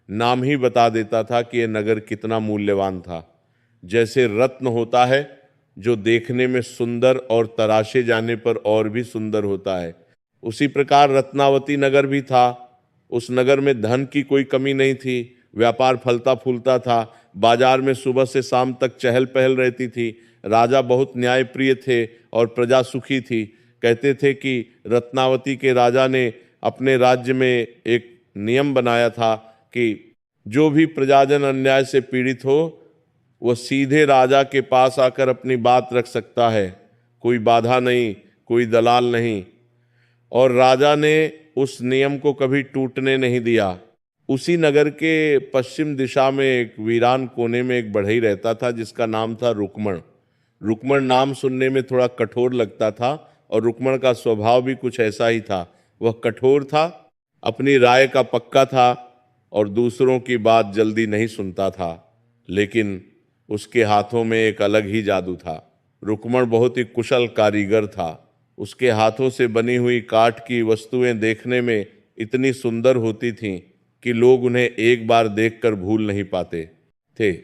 नाम ही बता देता था कि यह नगर कितना मूल्यवान था। जैसे रत्न होता है जो देखने में सुंदर और तराशे जाने पर और भी सुंदर होता है, उसी प्रकार रत्नावती नगर भी था। उस नगर में धन की कोई कमी नहीं थी। व्यापार फलता फूलता था। बाजार में सुबह से शाम तक चहल पहल रहती थी। राजा बहुत न्यायप्रिय थे और प्रजा सुखी थी। कहते थे कि रत्नावती के राजा ने अपने राज्य में एक नियम बनाया था कि जो भी प्रजाजन अन्याय से पीड़ित हो, वह सीधे राजा के पास आकर अपनी बात रख सकता है। कोई बाधा नहीं, कोई दलाल नहीं। और राजा ने उस नियम को कभी टूटने नहीं दिया। उसी नगर के पश्चिम दिशा में एक वीरान कोने में एक बढ़ई रहता था जिसका नाम था रुक्मण। रुक्मण नाम सुनने में थोड़ा कठोर लगता था और रुक्मण का स्वभाव भी कुछ ऐसा ही था। वह कठोर था, अपनी राय का पक्का था और दूसरों की बात जल्दी नहीं सुनता था। लेकिन उसके हाथों में एक अलग ही जादू था। रुक्मण बहुत ही कुशल कारीगर था। उसके हाथों से बनी हुई काठ की वस्तुएं देखने में इतनी सुंदर होती थीं कि लोग उन्हें एक बार देखकर भूल नहीं पाते थे।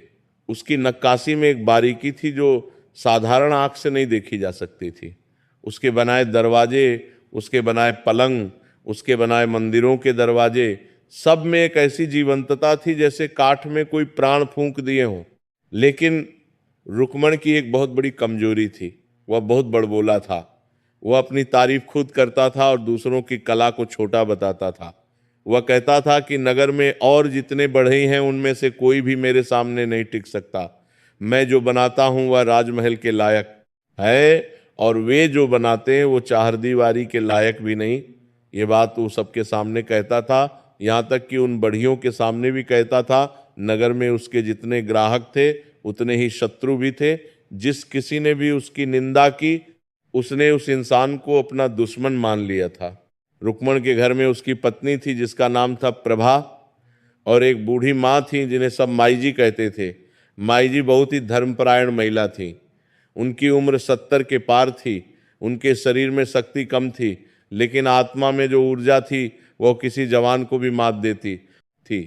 उसकी नक्काशी में एक बारीकी थी जो साधारण आंख से नहीं देखी जा सकती थी। उसके बनाए दरवाजे, उसके बनाए पलंग, उसके बनाए मंदिरों के दरवाजे, सब में एक ऐसी जीवंतता थी जैसे काठ में कोई प्राण फूंक दिए हों। लेकिन रुक्मण की एक बहुत बड़ी कमजोरी थी। वह बहुत बड़बोला था। वह अपनी तारीफ खुद करता था और दूसरों की कला को छोटा बताता था। वह कहता था कि नगर में और जितने बढ़ई हैं उनमें से कोई भी मेरे सामने नहीं टिक सकता। मैं जो बनाता हूं वह राजमहल के लायक है और वे जो बनाते हैं वो चारदीवारी के लायक भी नहीं। ये बात वो सबके सामने कहता था, यहाँ तक कि उन बढ़ियों के सामने भी कहता था। नगर में उसके जितने ग्राहक थे उतने ही शत्रु भी थे। जिस किसी ने भी उसकी निंदा की उसने उस इंसान को अपना दुश्मन मान लिया था। रुक्मण के घर में उसकी पत्नी थी जिसका नाम था प्रभा, और एक बूढ़ी माँ थी जिन्हें सब माई जी कहते थे। माई जी बहुत ही धर्मपरायण महिला थी। उनकी उम्र 70 के पार थी। उनके शरीर में शक्ति कम थी, लेकिन आत्मा में जो ऊर्जा थी वह किसी जवान को भी मात देती थी।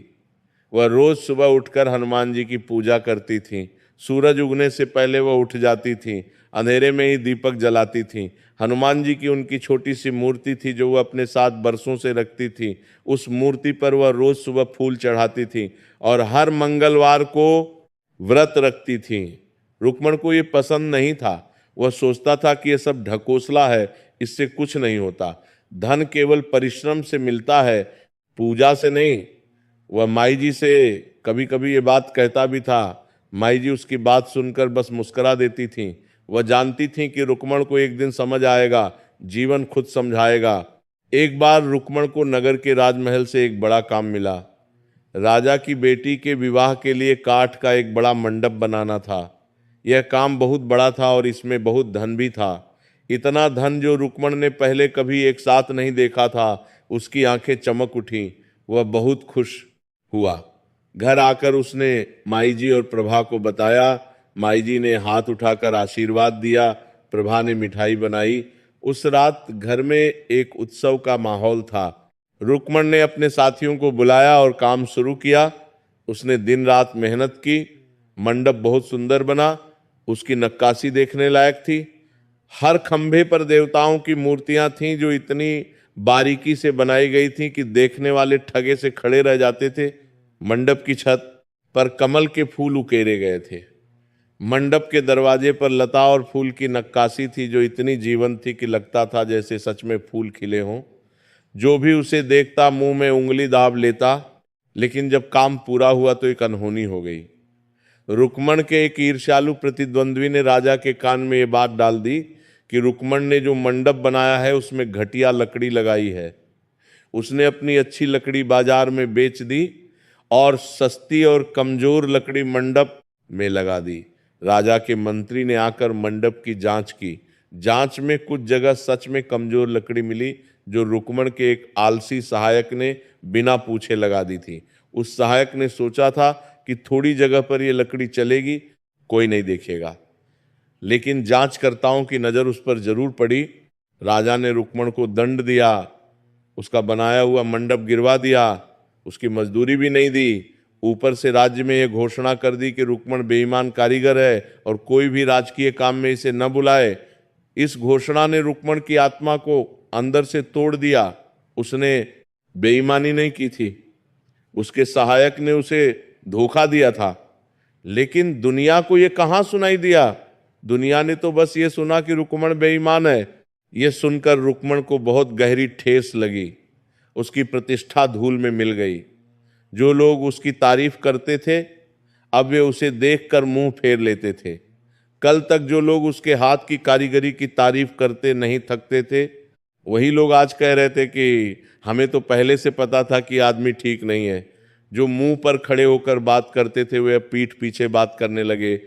वह रोज सुबह उठकर हनुमान जी की पूजा करती थी। सूरज उगने से पहले वह उठ जाती थी, अंधेरे में ही दीपक जलाती थी। हनुमान जी की उनकी छोटी सी मूर्ति थी जो वह अपने साथ बरसों से रखती थी। उस मूर्ति पर वह रोज सुबह फूल चढ़ाती थी और हर मंगलवार को व्रत रखती थी। रुक्मण को ये पसंद नहीं था। वह सोचता था कि यह सब ढकोसला है, इससे कुछ नहीं होता। धन केवल परिश्रम से मिलता है, पूजा से नहीं। वह माई जी से कभी कभी ये बात कहता भी था। माई जी उसकी बात सुनकर बस मुस्कुरा देती थीं। वह जानती थीं कि रुक्मण को एक दिन समझ आएगा, जीवन खुद समझाएगा। एक बार रुक्मण को नगर के राजमहल से एक बड़ा काम मिला। राजा की बेटी के विवाह के लिए काठ का एक बड़ा मंडप बनाना था। यह काम बहुत बड़ा था और इसमें बहुत धन भी था। इतना धन जो रुक्मण ने पहले कभी एक साथ नहीं देखा था। उसकी आंखें चमक उठीं। वह बहुत खुश हुआ। घर आकर उसने माई जी और प्रभा को बताया। माई जी ने हाथ उठाकर आशीर्वाद दिया। प्रभा ने मिठाई बनाई। उस रात घर में एक उत्सव का माहौल था। रुक्मण ने अपने साथियों को बुलाया और काम शुरू किया। उसने दिन रात मेहनत की। मंडप बहुत सुंदर बना। उसकी नक्काशी देखने लायक थी। हर खंभे पर देवताओं की मूर्तियां थीं जो इतनी बारीकी से बनाई गई थीं कि देखने वाले ठगे से खड़े रह जाते थे। मंडप की छत पर कमल के फूल उकेरे गए थे। मंडप के दरवाजे पर लता और फूल की नक्काशी थी जो इतनी जीवंत थी कि लगता था जैसे सच में फूल खिले हों। जो भी उसे देखता मुंह में उंगली दाब लेता। लेकिन जब काम पूरा हुआ तो एक अनहोनी हो गई। रुक्मण के एक ईर्ष्यालु प्रतिद्वंद्वी ने राजा के कान में ये बात डाल दी कि रुक्मण ने जो मंडप बनाया है उसमें घटिया लकड़ी लगाई है। उसने अपनी अच्छी लकड़ी बाजार में बेच दी और सस्ती और कमजोर लकड़ी मंडप में लगा दी। राजा के मंत्री ने आकर मंडप की जांच की। जांच में कुछ जगह सच में कमजोर लकड़ी मिली जो रुक्मण के एक आलसी सहायक ने बिना पूछे लगा दी थी। उस सहायक ने सोचा था कि थोड़ी जगह पर यह लकड़ी चलेगी, कोई नहीं देखेगा, लेकिन जांचकर्ताओं की नजर उस पर जरूर पड़ी। राजा ने रुक्मण को दंड दिया, उसका बनाया हुआ मंडप गिरवा दिया, उसकी मजदूरी भी नहीं दी। ऊपर से राज्य में यह घोषणा कर दी कि रुक्मण बेईमान कारीगर है और कोई भी राजकीय काम में इसे न बुलाए। इस घोषणा ने रुक्मण की आत्मा को अंदर से तोड़ दिया। उसने बेईमानी नहीं की थी, उसके सहायक ने उसे धोखा दिया था, लेकिन दुनिया को यह कहां सुनाई दिया। दुनिया ने तो बस ये सुना कि रुक्मण बेईमान है। यह सुनकर रुक्मण को बहुत गहरी ठेस लगी। उसकी प्रतिष्ठा धूल में मिल गई। जो लोग उसकी तारीफ करते थे अब वे उसे देखकर मुंह फेर लेते थे। कल तक जो लोग उसके हाथ की कारीगरी की तारीफ करते नहीं थकते थे, वही लोग आज कह रहे थे कि हमें तो पहले से पता था कि आदमी ठीक नहीं है। जो मुंह पर खड़े होकर बात करते थे वे अब पीठ पीछे बात करने लगे।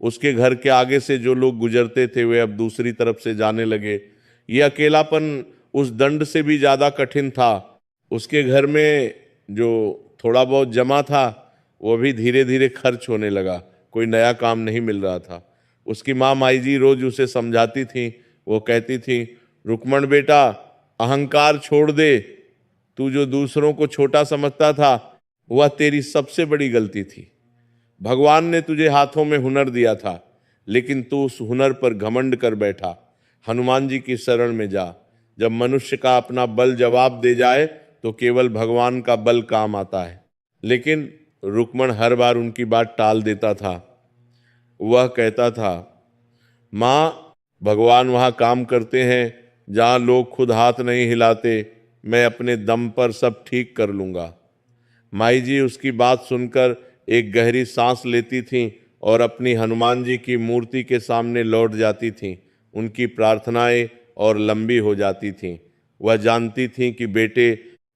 उसके घर के आगे से जो लोग गुजरते थे वे अब दूसरी तरफ से जाने लगे। ये अकेलापन उस दंड से भी ज्यादा कठिन था। उसके घर में जो थोड़ा बहुत जमा था वो भी धीरे धीरे खर्च होने लगा। कोई नया काम नहीं मिल रहा था। उसकी माँ माई जी रोज उसे समझाती थी। वो कहती थी, रुक्मण बेटा, अहंकार छोड़ दे। तू जो दूसरों को छोटा समझता था वह तेरी सबसे बड़ी गलती थी। भगवान ने तुझे हाथों में हुनर दिया था, लेकिन तू उस हुनर पर घमंड कर बैठा। हनुमान जी की शरण में जा। जब मनुष्य का अपना बल जवाब दे जाए तो केवल भगवान का बल काम आता है। लेकिन रुक्मण हर बार उनकी बात टाल देता था। वह कहता था, माँ, भगवान वहाँ काम करते हैं जहाँ लोग खुद हाथ नहीं हिलाते, मैं अपने दम पर सब ठीक कर लूँगा। माई जी उसकी बात सुनकर एक गहरी सांस लेती थीं और अपनी हनुमान जी की मूर्ति के सामने लौट जाती थीं। उनकी प्रार्थनाएं और लंबी हो जाती थीं। वह जानती थीं कि बेटे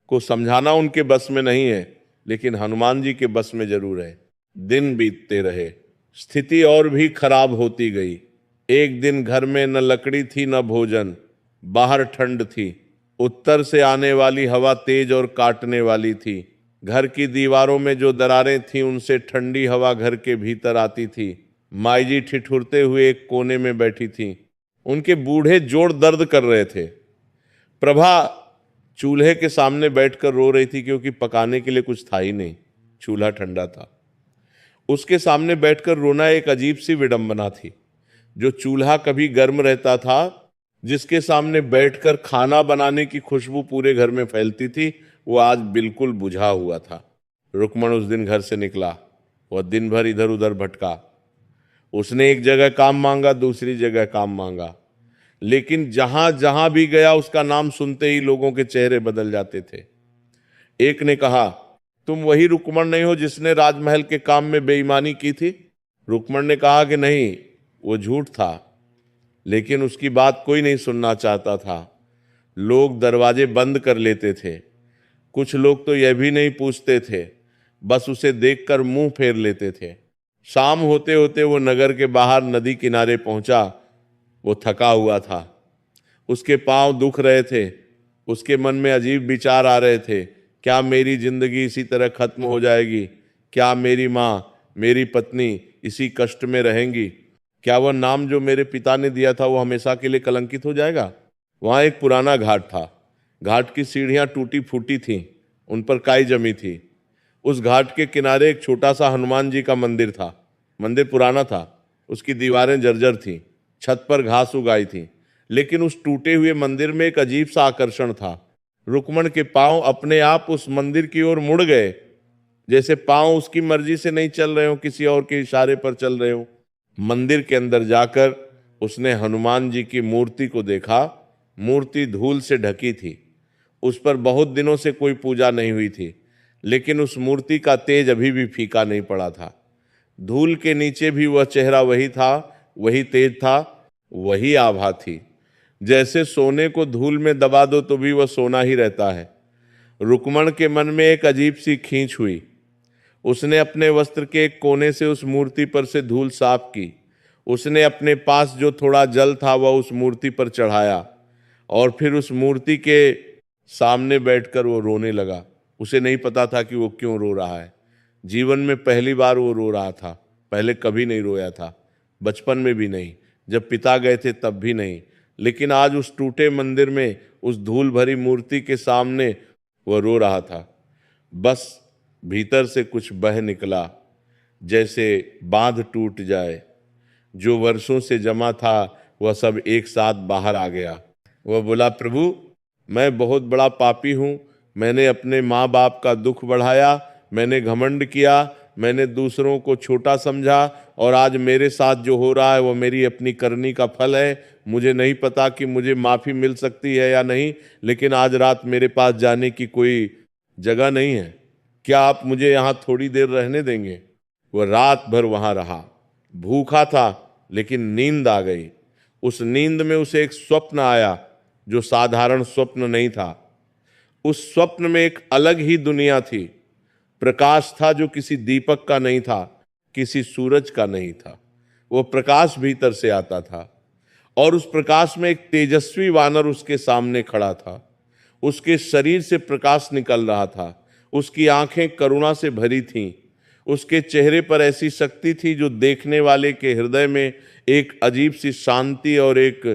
को समझाना उनके बस में नहीं है, लेकिन हनुमान जी के बस में जरूर है। दिन बीतते रहे, स्थिति और भी खराब होती गई। एक दिन घर में न लकड़ी थी न भोजन, बाहर ठंड थी। उत्तर से आने वाली हवा तेज और काटने वाली थी। घर की दीवारों में जो दरारें थीं उनसे ठंडी हवा घर के भीतर आती थी। माई जी ठिठुरते हुए एक कोने में बैठी थीं। उनके बूढ़े जोड़ दर्द कर रहे थे। प्रभा चूल्हे के सामने बैठकर रो रही थी, क्योंकि पकाने के लिए कुछ था ही नहीं, चूल्हा ठंडा था। उसके सामने बैठकर रोना एक अजीब सी विडंबना थी। जो चूल्हा कभी गर्म रहता था, जिसके सामने बैठकर खाना बनाने की खुशबू पूरे घर में फैलती थी, वो आज बिल्कुल बुझा हुआ था। रुक्मण उस दिन घर से निकला। वह दिन भर इधर उधर भटका। उसने एक जगह काम मांगा, दूसरी जगह काम मांगा, लेकिन जहां जहां भी गया उसका नाम सुनते ही लोगों के चेहरे बदल जाते थे। एक ने कहा, तुम वही रुक्मण नहीं हो जिसने राजमहल के काम में बेईमानी की थी? रुक्मण ने कहा कि नहीं, वो झूठ था। लेकिन उसकी बात कोई नहीं सुनना चाहता था। लोग दरवाजे बंद कर लेते थे। कुछ लोग तो यह भी नहीं पूछते थे, बस उसे देखकर मुंह फेर लेते थे। शाम होते होते वो नगर के बाहर नदी किनारे पहुंचा। वो थका हुआ था, उसके पांव दुख रहे थे, उसके मन में अजीब विचार आ रहे थे। क्या मेरी जिंदगी इसी तरह खत्म हो जाएगी? क्या मेरी माँ, मेरी पत्नी इसी कष्ट में रहेंगी? क्या वह नाम जो मेरे पिता ने दिया था वो हमेशा के लिए कलंकित हो जाएगा? वहां एक पुराना घाट था। घाट की सीढ़ियां टूटी फूटी थीं, उन पर काई जमी थी। उस घाट के किनारे एक छोटा सा हनुमान जी का मंदिर था। मंदिर पुराना था, उसकी दीवारें जर्जर थीं, छत पर घास उगाई थी, लेकिन उस टूटे हुए मंदिर में एक अजीब सा आकर्षण था। रुक्मण के पांव अपने आप उस मंदिर की ओर मुड़ गए, जैसे पांव उसकी मर्जी से नहीं चल रहे हो, किसी और के इशारे पर चल रहे हो। मंदिर के अंदर जाकर उसने हनुमान जी की मूर्ति को देखा। मूर्ति धूल से ढकी थी, उस पर बहुत दिनों से कोई पूजा नहीं हुई थी, लेकिन उस मूर्ति का तेज अभी भी फीका नहीं पड़ा था। धूल के नीचे भी वह चेहरा वही था, वही तेज था, वही आभा थी। जैसे सोने को धूल में दबा दो तो भी वह सोना ही रहता है। रुक्मण के मन में एक अजीब सी खींच हुई। उसने अपने वस्त्र के एक कोने से उस मूर्ति पर से धूल साफ की। उसने अपने पास जो थोड़ा जल था वह उस मूर्ति पर चढ़ाया और फिर उस मूर्ति के सामने बैठकर वो रोने लगा। उसे नहीं पता था कि वो क्यों रो रहा है। जीवन में पहली बार वो रो रहा था। पहले कभी नहीं रोया था, बचपन में भी नहीं, जब पिता गए थे तब भी नहीं। लेकिन आज उस टूटे मंदिर में, उस धूल भरी मूर्ति के सामने वह रो रहा था। बस भीतर से कुछ बह निकला, जैसे बांध टूट जाए। जो वर्षों से जमा था वह सब एक साथ बाहर आ गया। वह बोला, प्रभु मैं बहुत बड़ा पापी हूँ। मैंने अपने माँ बाप का दुख बढ़ाया, मैंने घमंड किया, मैंने दूसरों को छोटा समझा, और आज मेरे साथ जो हो रहा है वो मेरी अपनी करनी का फल है। मुझे नहीं पता कि मुझे माफ़ी मिल सकती है या नहीं, लेकिन आज रात मेरे पास जाने की कोई जगह नहीं है। क्या आप मुझे यहाँ थोड़ी देर रहने देंगे? वह रात भर वहाँ रहा। भूखा था, लेकिन नींद आ गई। उस नींद में उसे एक स्वप्न आया जो साधारण स्वप्न नहीं था। उस स्वप्न में एक अलग ही दुनिया थी। प्रकाश था जो किसी दीपक का नहीं था, किसी सूरज का नहीं था। वो प्रकाश भीतर से आता था, और उस प्रकाश में एक तेजस्वी वानर उसके सामने खड़ा था। उसके शरीर से प्रकाश निकल रहा था। उसकी आंखें करुणा से भरी थीं। उसके चेहरे पर ऐसी शक्ति थी जो देखने वाले के हृदय में एक अजीब सी शांति और एक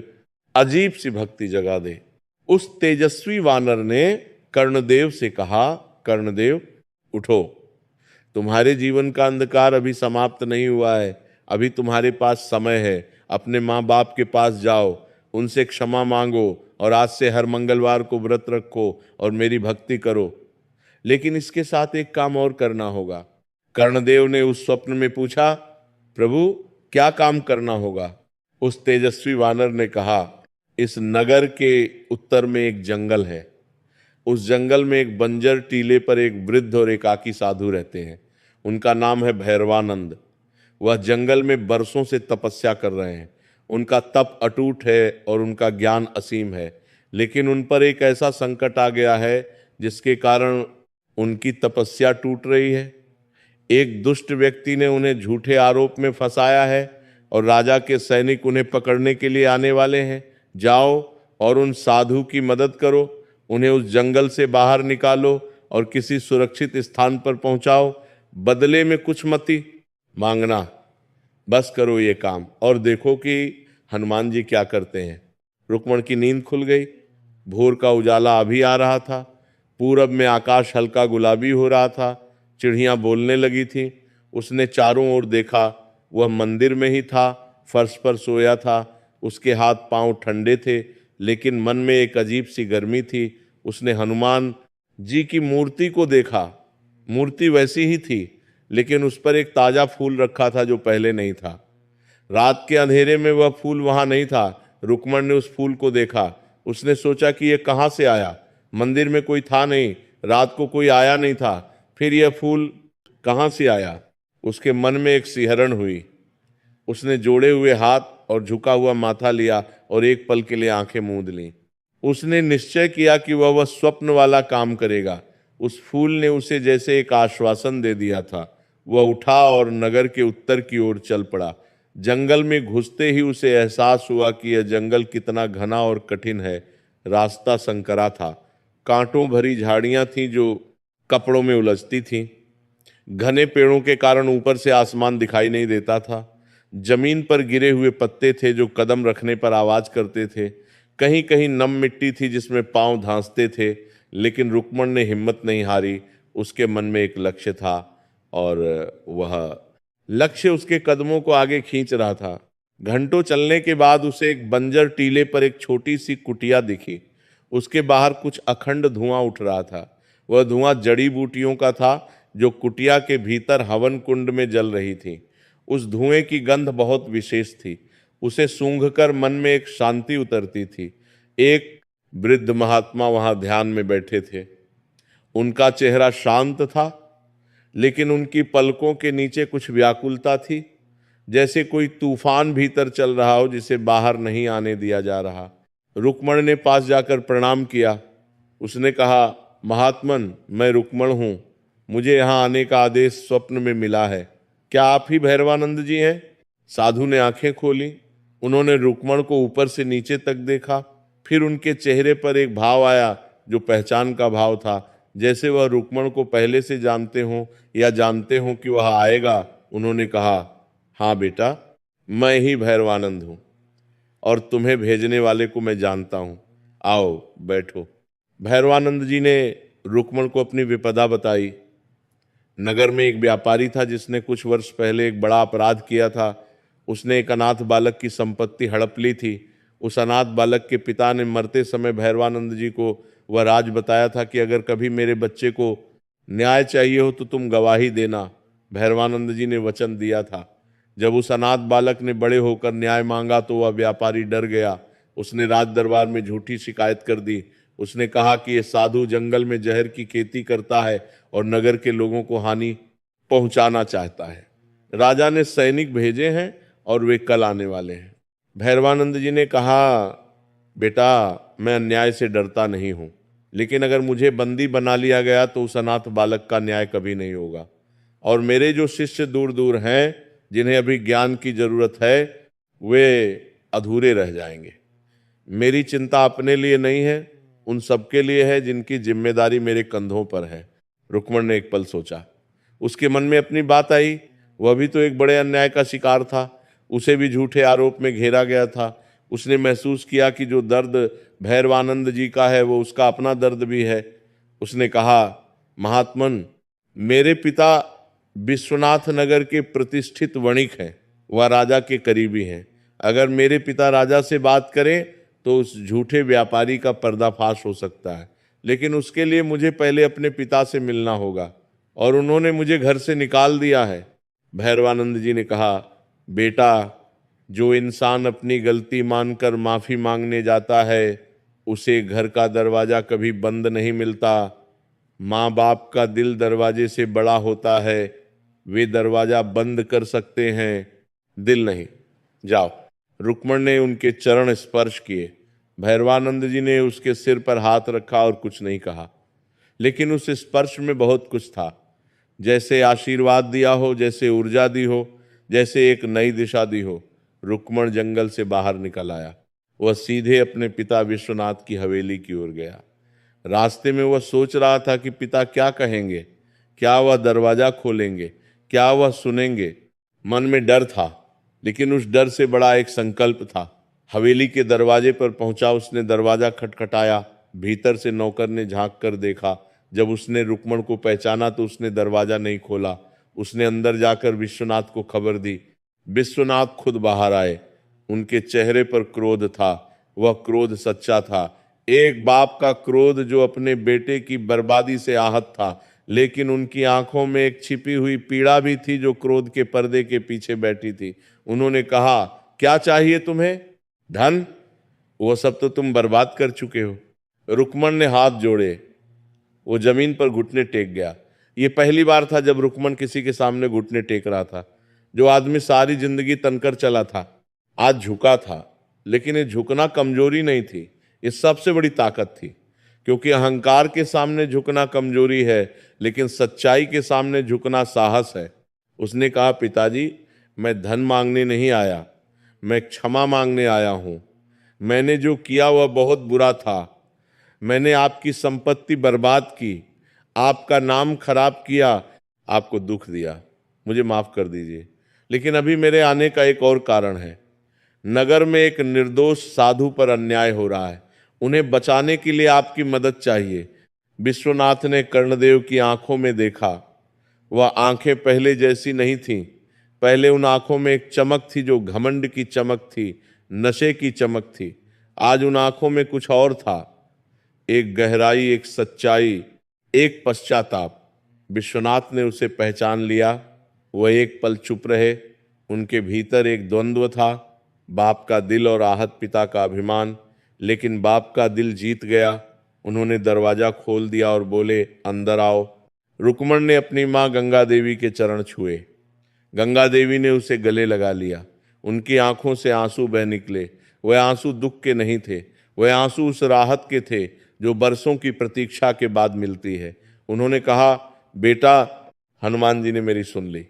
अजीब सी भक्ति जगा दे। उस तेजस्वी वानर ने कर्णदेव से कहा, कर्णदेव उठो, तुम्हारे जीवन का अंधकार अभी समाप्त नहीं हुआ है, अभी तुम्हारे पास समय है। अपने माँ बाप के पास जाओ, उनसे क्षमा मांगो, और आज से हर मंगलवार को व्रत रखो और मेरी भक्ति करो। लेकिन इसके साथ एक काम और करना होगा। कर्णदेव ने उस स्वप्न में पूछा, प्रभु क्या काम करना होगा? उस तेजस्वी वानर ने कहा, इस नगर के उत्तर में एक जंगल है। उस जंगल में एक बंजर टीले पर एक वृद्ध और एकाकी साधु रहते हैं। उनका नाम है भैरवानंद। वह जंगल में बरसों से तपस्या कर रहे हैं। उनका तप अटूट है और उनका ज्ञान असीम है, लेकिन उन पर एक ऐसा संकट आ गया है जिसके कारण उनकी तपस्या टूट रही है। एक दुष्ट व्यक्ति ने उन्हें झूठे आरोप में फंसाया है और राजा के सैनिक उन्हें पकड़ने के लिए आने वाले हैं। जाओ और उन साधु की मदद करो, उन्हें उस जंगल से बाहर निकालो और किसी सुरक्षित स्थान पर पहुंचाओ। बदले में कुछ मति मांगना, बस करो ये काम और देखो कि हनुमान जी क्या करते हैं। रुक्मण की नींद खुल गई। भोर का उजाला अभी आ रहा था। पूरब में आकाश हल्का गुलाबी हो रहा था। चिड़ियां बोलने लगी थी। उसने चारों ओर देखा। वह मंदिर में ही था, फर्श पर सोया था। उसके हाथ पांव ठंडे थे, लेकिन मन में एक अजीब सी गर्मी थी। उसने हनुमान जी की मूर्ति को देखा। मूर्ति वैसी ही थी, लेकिन उस पर एक ताजा फूल रखा था जो पहले नहीं था। रात के अंधेरे में वह फूल वहां नहीं था। रुक्मण ने उस फूल को देखा। उसने सोचा कि यह कहां से आया। मंदिर में कोई था नहीं, रात को कोई आया नहीं था, फिर यह फूल कहां से आया। उसके मन में एक सिहरन हुई। उसने जोड़े हुए हाथ और झुका हुआ माथा लिया और एक पल के लिए आंखें मूंद लीं। उसने निश्चय किया कि वह स्वप्न वाला काम करेगा। उस फूल ने उसे जैसे एक आश्वासन दे दिया था। वह उठा और नगर के उत्तर की ओर चल पड़ा। जंगल में घुसते ही उसे एहसास हुआ कि यह जंगल कितना घना और कठिन है। रास्ता संकरा था। कांटों भरी झाड़ियां थीं जो कपड़ों में उलझती थीं। घने पेड़ों के कारण ऊपर से आसमान दिखाई नहीं देता था। जमीन पर गिरे हुए पत्ते थे जो कदम रखने पर आवाज करते थे। कहीं कहीं नम मिट्टी थी जिसमें पांव धांसते थे, लेकिन रुक्मण ने हिम्मत नहीं हारी। उसके मन में एक लक्ष्य था और वह लक्ष्य उसके कदमों को आगे खींच रहा था। घंटों चलने के बाद उसे एक बंजर टीले पर एक छोटी सी कुटिया दिखी। उसके बाहर कुछ अखंड धुआं उठ रहा था। वह धुआं जड़ी बूटियों का था जो कुटिया के भीतर हवन कुंड में जल रही थी। उस धुएं की गंध बहुत विशेष थी। उसे सूंघकर मन में एक शांति उतरती थी। एक वृद्ध महात्मा वहां ध्यान में बैठे थे। उनका चेहरा शांत था, लेकिन उनकी पलकों के नीचे कुछ व्याकुलता थी, जैसे कोई तूफान भीतर चल रहा हो जिसे बाहर नहीं आने दिया जा रहा। रुक्मण ने पास जाकर प्रणाम किया। उसने कहा, महात्मन, मैं रुक्मण हूं। मुझे यहां आने का आदेश स्वप्न में मिला है। क्या आप ही भैरवानंद जी हैं? साधु ने आंखें खोली। उन्होंने रुक्मण को ऊपर से नीचे तक देखा। फिर उनके चेहरे पर एक भाव आया जो पहचान का भाव था, जैसे वह रुक्मण को पहले से जानते हों या जानते हों कि वह आएगा। उन्होंने कहा, हाँ बेटा, मैं ही भैरवानंद हूं और तुम्हें भेजने वाले को मैं जानता हूं। आओ बैठो। भैरवानंद जी ने रुक्मण को अपनी विपदा बताई। नगर में एक व्यापारी था जिसने कुछ वर्ष पहले एक बड़ा अपराध किया था। उसने एक अनाथ बालक की संपत्ति हड़प ली थी। उस अनाथ बालक के पिता ने मरते समय भैरवानंद जी को वह राज बताया था कि अगर कभी मेरे बच्चे को न्याय चाहिए हो तो तुम गवाही देना। भैरवानंद जी ने वचन दिया था। जब उस अनाथ बालक ने बड़े होकर न्याय मांगा तो वह व्यापारी डर गया। उसने राज दरबार में झूठी शिकायत कर दी। उसने कहा कि यह साधु जंगल में जहर की खेती करता है और नगर के लोगों को हानि पहुंचाना चाहता है। राजा ने सैनिक भेजे हैं और वे कल आने वाले हैं। भैरवानंद जी ने कहा, बेटा, मैं अन्याय से डरता नहीं हूं, लेकिन अगर मुझे बंदी बना लिया गया तो उस अनाथ बालक का न्याय कभी नहीं होगा। और मेरे जो शिष्य दूर दूर हैं, जिन्हें अभी ज्ञान की जरूरत है, वे अधूरे रह जाएंगे। मेरी चिंता अपने लिए नहीं है, उन सबके लिए है जिनकी जिम्मेदारी मेरे कंधों पर है। रुक्मण ने एक पल सोचा। उसके मन में अपनी बात आई। वह भी तो एक बड़े अन्याय का शिकार था। उसे भी झूठे आरोप में घेरा गया था। उसने महसूस किया कि जो दर्द भैरवानंद जी का है वो उसका अपना दर्द भी है। उसने कहा, महात्मन, मेरे पिता विश्वनाथ नगर के प्रतिष्ठित वणिक हैं। वह राजा के करीबी हैं। अगर मेरे पिता राजा से बात करें तो उस झूठे व्यापारी का पर्दाफाश हो सकता है, लेकिन उसके लिए मुझे पहले अपने पिता से मिलना होगा और उन्होंने मुझे घर से निकाल दिया है। भैरवानंद जी ने कहा, बेटा, जो इंसान अपनी गलती मानकर माफी मांगने जाता है उसे घर का दरवाजा कभी बंद नहीं मिलता। माँ बाप का दिल दरवाजे से बड़ा होता है, वे दरवाजा बंद कर सकते हैं, दिल नहीं। जाओ। रुक्मण ने उनके चरण स्पर्श किए। भैरवानंद जी ने उसके सिर पर हाथ रखा और कुछ नहीं कहा, लेकिन उस स्पर्श में बहुत कुछ था। जैसे आशीर्वाद दिया हो, जैसे ऊर्जा दी हो, जैसे एक नई दिशा दी हो। रुक्मण जंगल से बाहर निकल आया। वह सीधे अपने पिता विश्वनाथ की हवेली की ओर गया। रास्ते में वह सोच रहा था कि पिता क्या कहेंगे, क्या वह दरवाजा खोलेंगे, क्या वह सुनेंगे। मन में डर था, लेकिन उस डर से बड़ा एक संकल्प था। हवेली के दरवाजे पर पहुंचा, उसने दरवाजा खटखटाया। भीतर से नौकर ने झांक कर देखा। जब उसने रुक्मण को पहचाना तो उसने दरवाजा नहीं खोला। उसने अंदर जाकर विश्वनाथ को खबर दी। विश्वनाथ खुद बाहर आए। उनके चेहरे पर क्रोध था। वह क्रोध सच्चा था, एक बाप का क्रोध जो अपने बेटे की बर्बादी से आहत था। लेकिन उनकी आंखों में एक छिपी हुई पीड़ा भी थी जो क्रोध के पर्दे के पीछे बैठी थी। उन्होंने कहा, क्या चाहिए तुम्हें? धन? वो सब तो तुम बर्बाद कर चुके हो। रुक्मण ने हाथ जोड़े। वो जमीन पर घुटने टेक गया। ये पहली बार था जब रुक्मण किसी के सामने घुटने टेक रहा था। जो आदमी सारी जिंदगी तनकर चला था, आज झुका था। लेकिन ये झुकना कमजोरी नहीं थी, ये सबसे बड़ी ताकत थी। क्योंकि अहंकार के सामने झुकना कमजोरी है, लेकिन सच्चाई के सामने झुकना साहस है। उसने कहा, पिताजी, मैं धन मांगने नहीं आया, मैं क्षमा मांगने आया हूं। मैंने जो किया वह बहुत बुरा था। मैंने आपकी संपत्ति बर्बाद की, आपका नाम खराब किया, आपको दुख दिया, मुझे माफ कर दीजिए। लेकिन अभी मेरे आने का एक और कारण है। नगर में एक निर्दोष साधु पर अन्याय हो रहा है, उन्हें बचाने के लिए आपकी मदद चाहिए। विश्वनाथ ने कर्णदेव की आंखों में देखा। वह आंखें पहले जैसी नहीं थीं। पहले उन आंखों में एक चमक थी जो घमंड की चमक थी, नशे की चमक थी। आज उन आंखों में कुछ और था, एक गहराई, एक सच्चाई, एक पश्चाताप। विश्वनाथ ने उसे पहचान लिया। वह एक पल चुप रहे। उनके भीतर एक द्वंद्व था, बाप का दिल और आहत पिता का अभिमान। लेकिन बाप का दिल जीत गया। उन्होंने दरवाजा खोल दिया और बोले, अंदर आओ। रुक्मण ने अपनी मां गंगा देवी के चरण छुए। गंगा देवी ने उसे गले लगा लिया। उनकी आंखों से आंसू बह निकले। वह आंसू दुख के नहीं थे, वह आंसू उस राहत के थे जो बरसों की प्रतीक्षा के बाद मिलती है। उन्होंने कहा, बेटा, हनुमान जी ने मेरी सुन ली।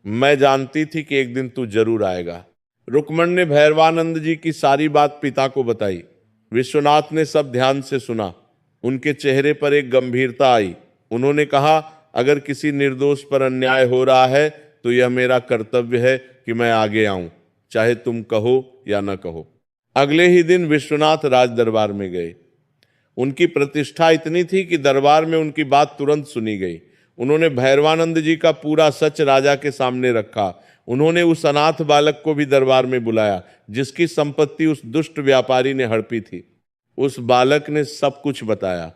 मैं जानती थी कि एक दिन तू जरूर आएगा। रुक्मण ने भैरवानंद जी की सारी बात पिता को बताई। विश्वनाथ ने सब ध्यान से सुना। उनके चेहरे पर एक गंभीरता आई। उन्होंने कहा, अगर किसी निर्दोष पर अन्याय हो रहा है तो यह मेरा कर्तव्य है कि मैं आगे आऊं, चाहे तुम कहो या न कहो। अगले ही दिन विश्वनाथ राज दरबार में गए। उनकी प्रतिष्ठा इतनी थी कि दरबार में उनकी बात तुरंत सुनी गई। उन्होंने भैरवानंद जी का पूरा सच राजा के सामने रखा। उन्होंने उस अनाथ बालक को भी दरबार में बुलाया जिसकी संपत्ति उस दुष्ट व्यापारी ने हड़पी थी। उस बालक ने सब कुछ बताया।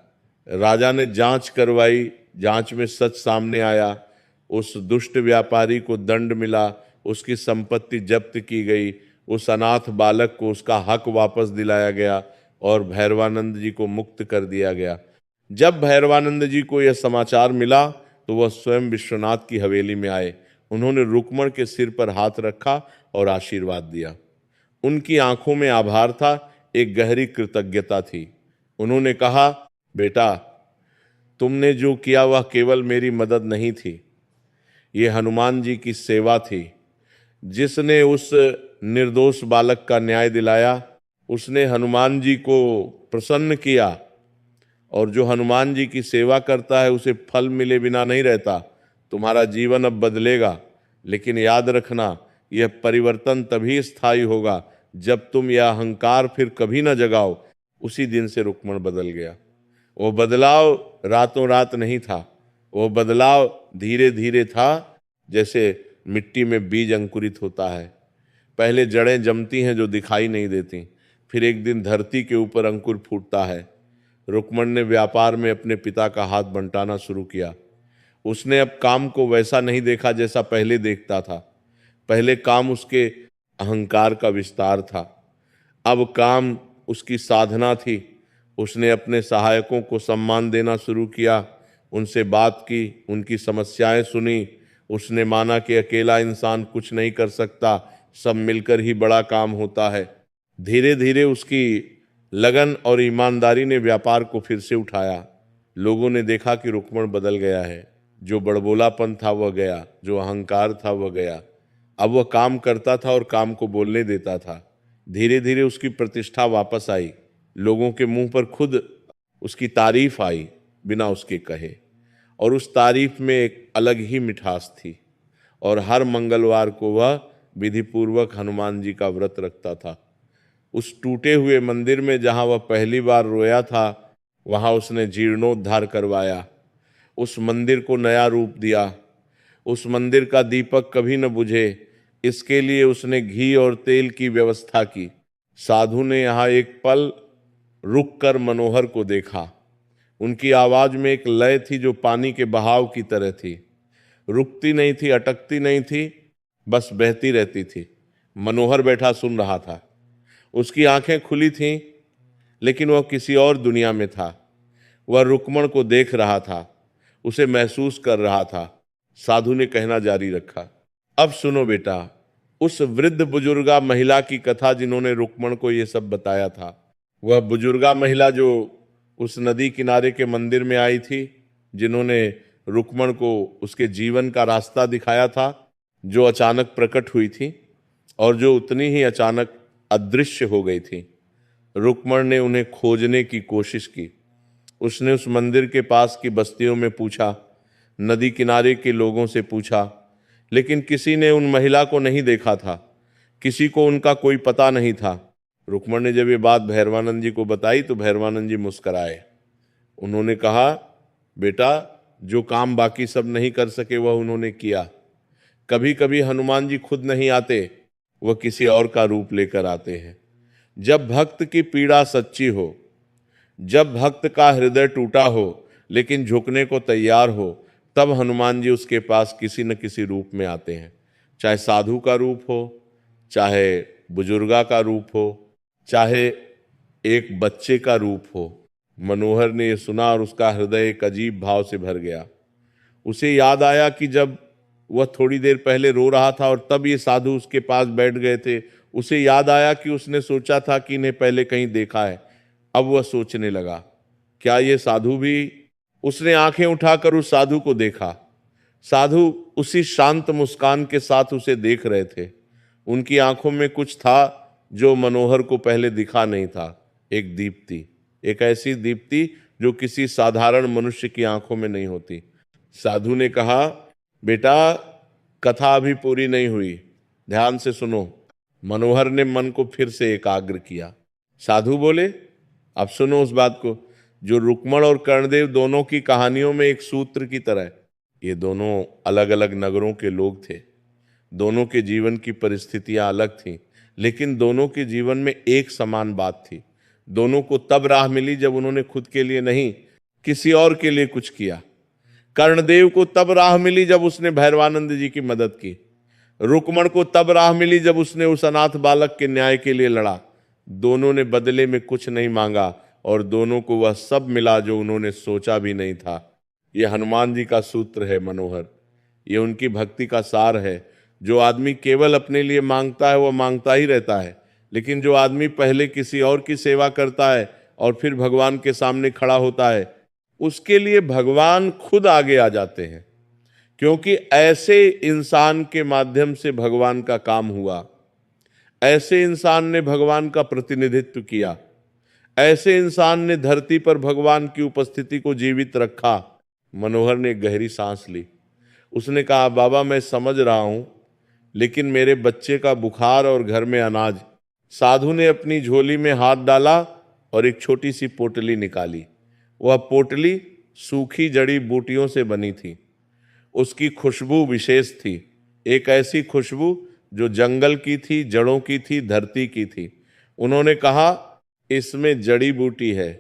राजा ने जांच करवाई। जांच में सच सामने आया। उस दुष्ट व्यापारी को दंड मिला, उसकी संपत्ति जब्त की गई। उस अनाथ बालक को उसका हक वापस दिलाया गया और भैरवानंद जी को मुक्त कर दिया गया। जब भैरवानंद जी को यह समाचार मिला तो वह स्वयं विश्वनाथ की हवेली में आए। उन्होंने रुक्मण के सिर पर हाथ रखा और आशीर्वाद दिया। उनकी आंखों में आभार था, एक गहरी कृतज्ञता थी। उन्होंने कहा, बेटा, तुमने जो किया वह केवल मेरी मदद नहीं थी, ये हनुमान जी की सेवा थी। जिसने उस निर्दोष बालक का न्याय दिलाया, उसने हनुमान जी को प्रसन्न किया। और जो हनुमान जी की सेवा करता है उसे फल मिले बिना नहीं रहता। तुम्हारा जीवन अब बदलेगा, लेकिन याद रखना, यह परिवर्तन तभी स्थायी होगा जब तुम यह अहंकार फिर कभी न जगाओ। उसी दिन से रुक्मण बदल गया। वो बदलाव रातों रात नहीं था, वो बदलाव धीरे धीरे था, जैसे मिट्टी में बीज अंकुरित होता है। पहले जड़ें जमती हैं जो दिखाई नहीं देती, फिर एक दिन धरती के ऊपर अंकुर फूटता है। रुक्मण ने व्यापार में अपने पिता का हाथ बंटाना शुरू किया। उसने अब काम को वैसा नहीं देखा जैसा पहले देखता था। पहले काम उसके अहंकार का विस्तार था। अब काम उसकी साधना थी। उसने अपने सहायकों को सम्मान देना शुरू किया, उनसे बात की, उनकी समस्याएं सुनी। उसने माना कि अकेला इंसान कुछ नहीं कर सकता, सब मिलकर ही बड़ा काम होता है। धीरे धीरे उसकी लगन और ईमानदारी ने व्यापार को फिर से उठाया। लोगों ने देखा कि रुक्मण बदल गया है। जो बड़बोलापन था वह गया, जो अहंकार था वह गया। अब वह काम करता था और काम को बोलने देता था। धीरे धीरे उसकी प्रतिष्ठा वापस आई। लोगों के मुंह पर खुद उसकी तारीफ आई बिना उसके कहे, और उस तारीफ में एक अलग ही मिठास थी। और हर मंगलवार को वह विधिपूर्वक हनुमान जी का व्रत रखता था। उस टूटे हुए मंदिर में जहां वह पहली बार रोया था, वहां उसने जीर्णोद्धार करवाया, उस मंदिर को नया रूप दिया। उस मंदिर का दीपक कभी न बुझे, इसके लिए उसने घी और तेल की व्यवस्था की। साधु ने यहाँ एक पल रुककर मनोहर को देखा। उनकी आवाज में एक लय थी जो पानी के बहाव की तरह थी, रुकती नहीं थी, अटकती नहीं थी, बस बहती रहती थी। मनोहर बैठा सुन रहा था। उसकी आंखें खुली थीं, लेकिन वह किसी और दुनिया में था। वह रुक्मण को देख रहा था, उसे महसूस कर रहा था। साधु ने कहना जारी रखा, अब सुनो बेटा, उस वृद्ध बुजुर्गा महिला की कथा जिन्होंने रुक्मण को ये सब बताया था। वह बुजुर्गा महिला जो उस नदी किनारे के मंदिर में आई थी, जिन्होंने रुक्मण को उसके जीवन का रास्ता दिखाया था, जो अचानक प्रकट हुई थी और जो उतनी ही अचानक अदृश्य हो गई थी। रुक्मण ने उन्हें खोजने की कोशिश की। उसने उस मंदिर के पास की बस्तियों में पूछा, नदी किनारे के लोगों से पूछा, लेकिन किसी ने उन महिला को नहीं देखा था, किसी को उनका कोई पता नहीं था। रुक्मण ने जब ये बात भैरवानंद जी को बताई तो भैरवानंद जी मुस्कराए। उन्होंने कहा, बेटा, जो काम बाकी सब नहीं कर सके वह उन्होंने किया। कभी कभी हनुमान जी खुद नहीं आते, वह किसी और का रूप लेकर आते हैं। जब भक्त की पीड़ा सच्ची हो, जब भक्त का हृदय टूटा हो लेकिन झुकने को तैयार हो, तब हनुमान जी उसके पास किसी न किसी रूप में आते हैं। चाहे साधु का रूप हो, चाहे बुजुर्गा का रूप हो, चाहे एक बच्चे का रूप हो। मनोहर ने यह सुना और उसका हृदय एक अजीब भाव से भर गया। उसे याद आया कि जब वह थोड़ी देर पहले रो रहा था और तब ये साधु उसके पास बैठ गए थे, उसे याद आया कि उसने सोचा था कि इन्हें पहले कहीं देखा है। अब वह सोचने लगा, क्या ये साधु भी? उसने आंखें उठाकर उस साधु को देखा। साधु उसी शांत मुस्कान के साथ उसे देख रहे थे। उनकी आंखों में कुछ था जो मनोहर को पहले दिखा नहीं था, एक दीप्ति, एक ऐसी दीप्ति जो किसी साधारण मनुष्य की आंखों में नहीं होती। साधु ने कहा, बेटा, कथा अभी पूरी नहीं हुई, ध्यान से सुनो। मनोहर ने मन को फिर से एकाग्र किया। साधु बोले, अब सुनो उस बात को जो रुक्मण और कर्णदेव दोनों की कहानियों में एक सूत्र की तरह। ये दोनों अलग अलग नगरों के लोग थे, दोनों के जीवन की परिस्थितियां अलग थीं, लेकिन दोनों के जीवन में एक समान बात थी। दोनों को तब राह मिली जब उन्होंने खुद के लिए नहीं, किसी और के लिए कुछ किया। कर्णदेव को तब राह मिली जब उसने भैरवानंद जी की मदद की। रुक्मण को तब राह मिली जब उसने उस अनाथ बालक के न्याय के लिए लड़ा। दोनों ने बदले में कुछ नहीं मांगा और दोनों को वह सब मिला जो उन्होंने सोचा भी नहीं था। यह हनुमान जी का सूत्र है मनोहर, ये उनकी भक्ति का सार है। जो आदमी केवल अपने लिए मांगता है वह मांगता ही रहता है, लेकिन जो आदमी पहले किसी और की सेवा करता है और फिर भगवान के सामने खड़ा होता है, उसके लिए भगवान खुद आगे आ जाते हैं, क्योंकि ऐसे इंसान के माध्यम से भगवान का काम हुआ। ऐसे इंसान ने भगवान का प्रतिनिधित्व किया, ऐसे इंसान ने धरती पर भगवान की उपस्थिति को जीवित रखा। मनोहर ने गहरी सांस ली। उसने कहा, बाबा, मैं समझ रहा हूं, लेकिन मेरे बच्चे का बुखार और घर में अनाज। साधु ने अपनी झोली में हाथ डाला और एक छोटी सी पोटली निकाली। वह पोटली सूखी जड़ी बूटियों से बनी थी। उसकी खुशबू विशेष थी, एक ऐसी खुशबू जो जंगल की थी, जड़ों की थी, धरती की थी। उन्होंने कहा, इसमें जड़ी बूटी है,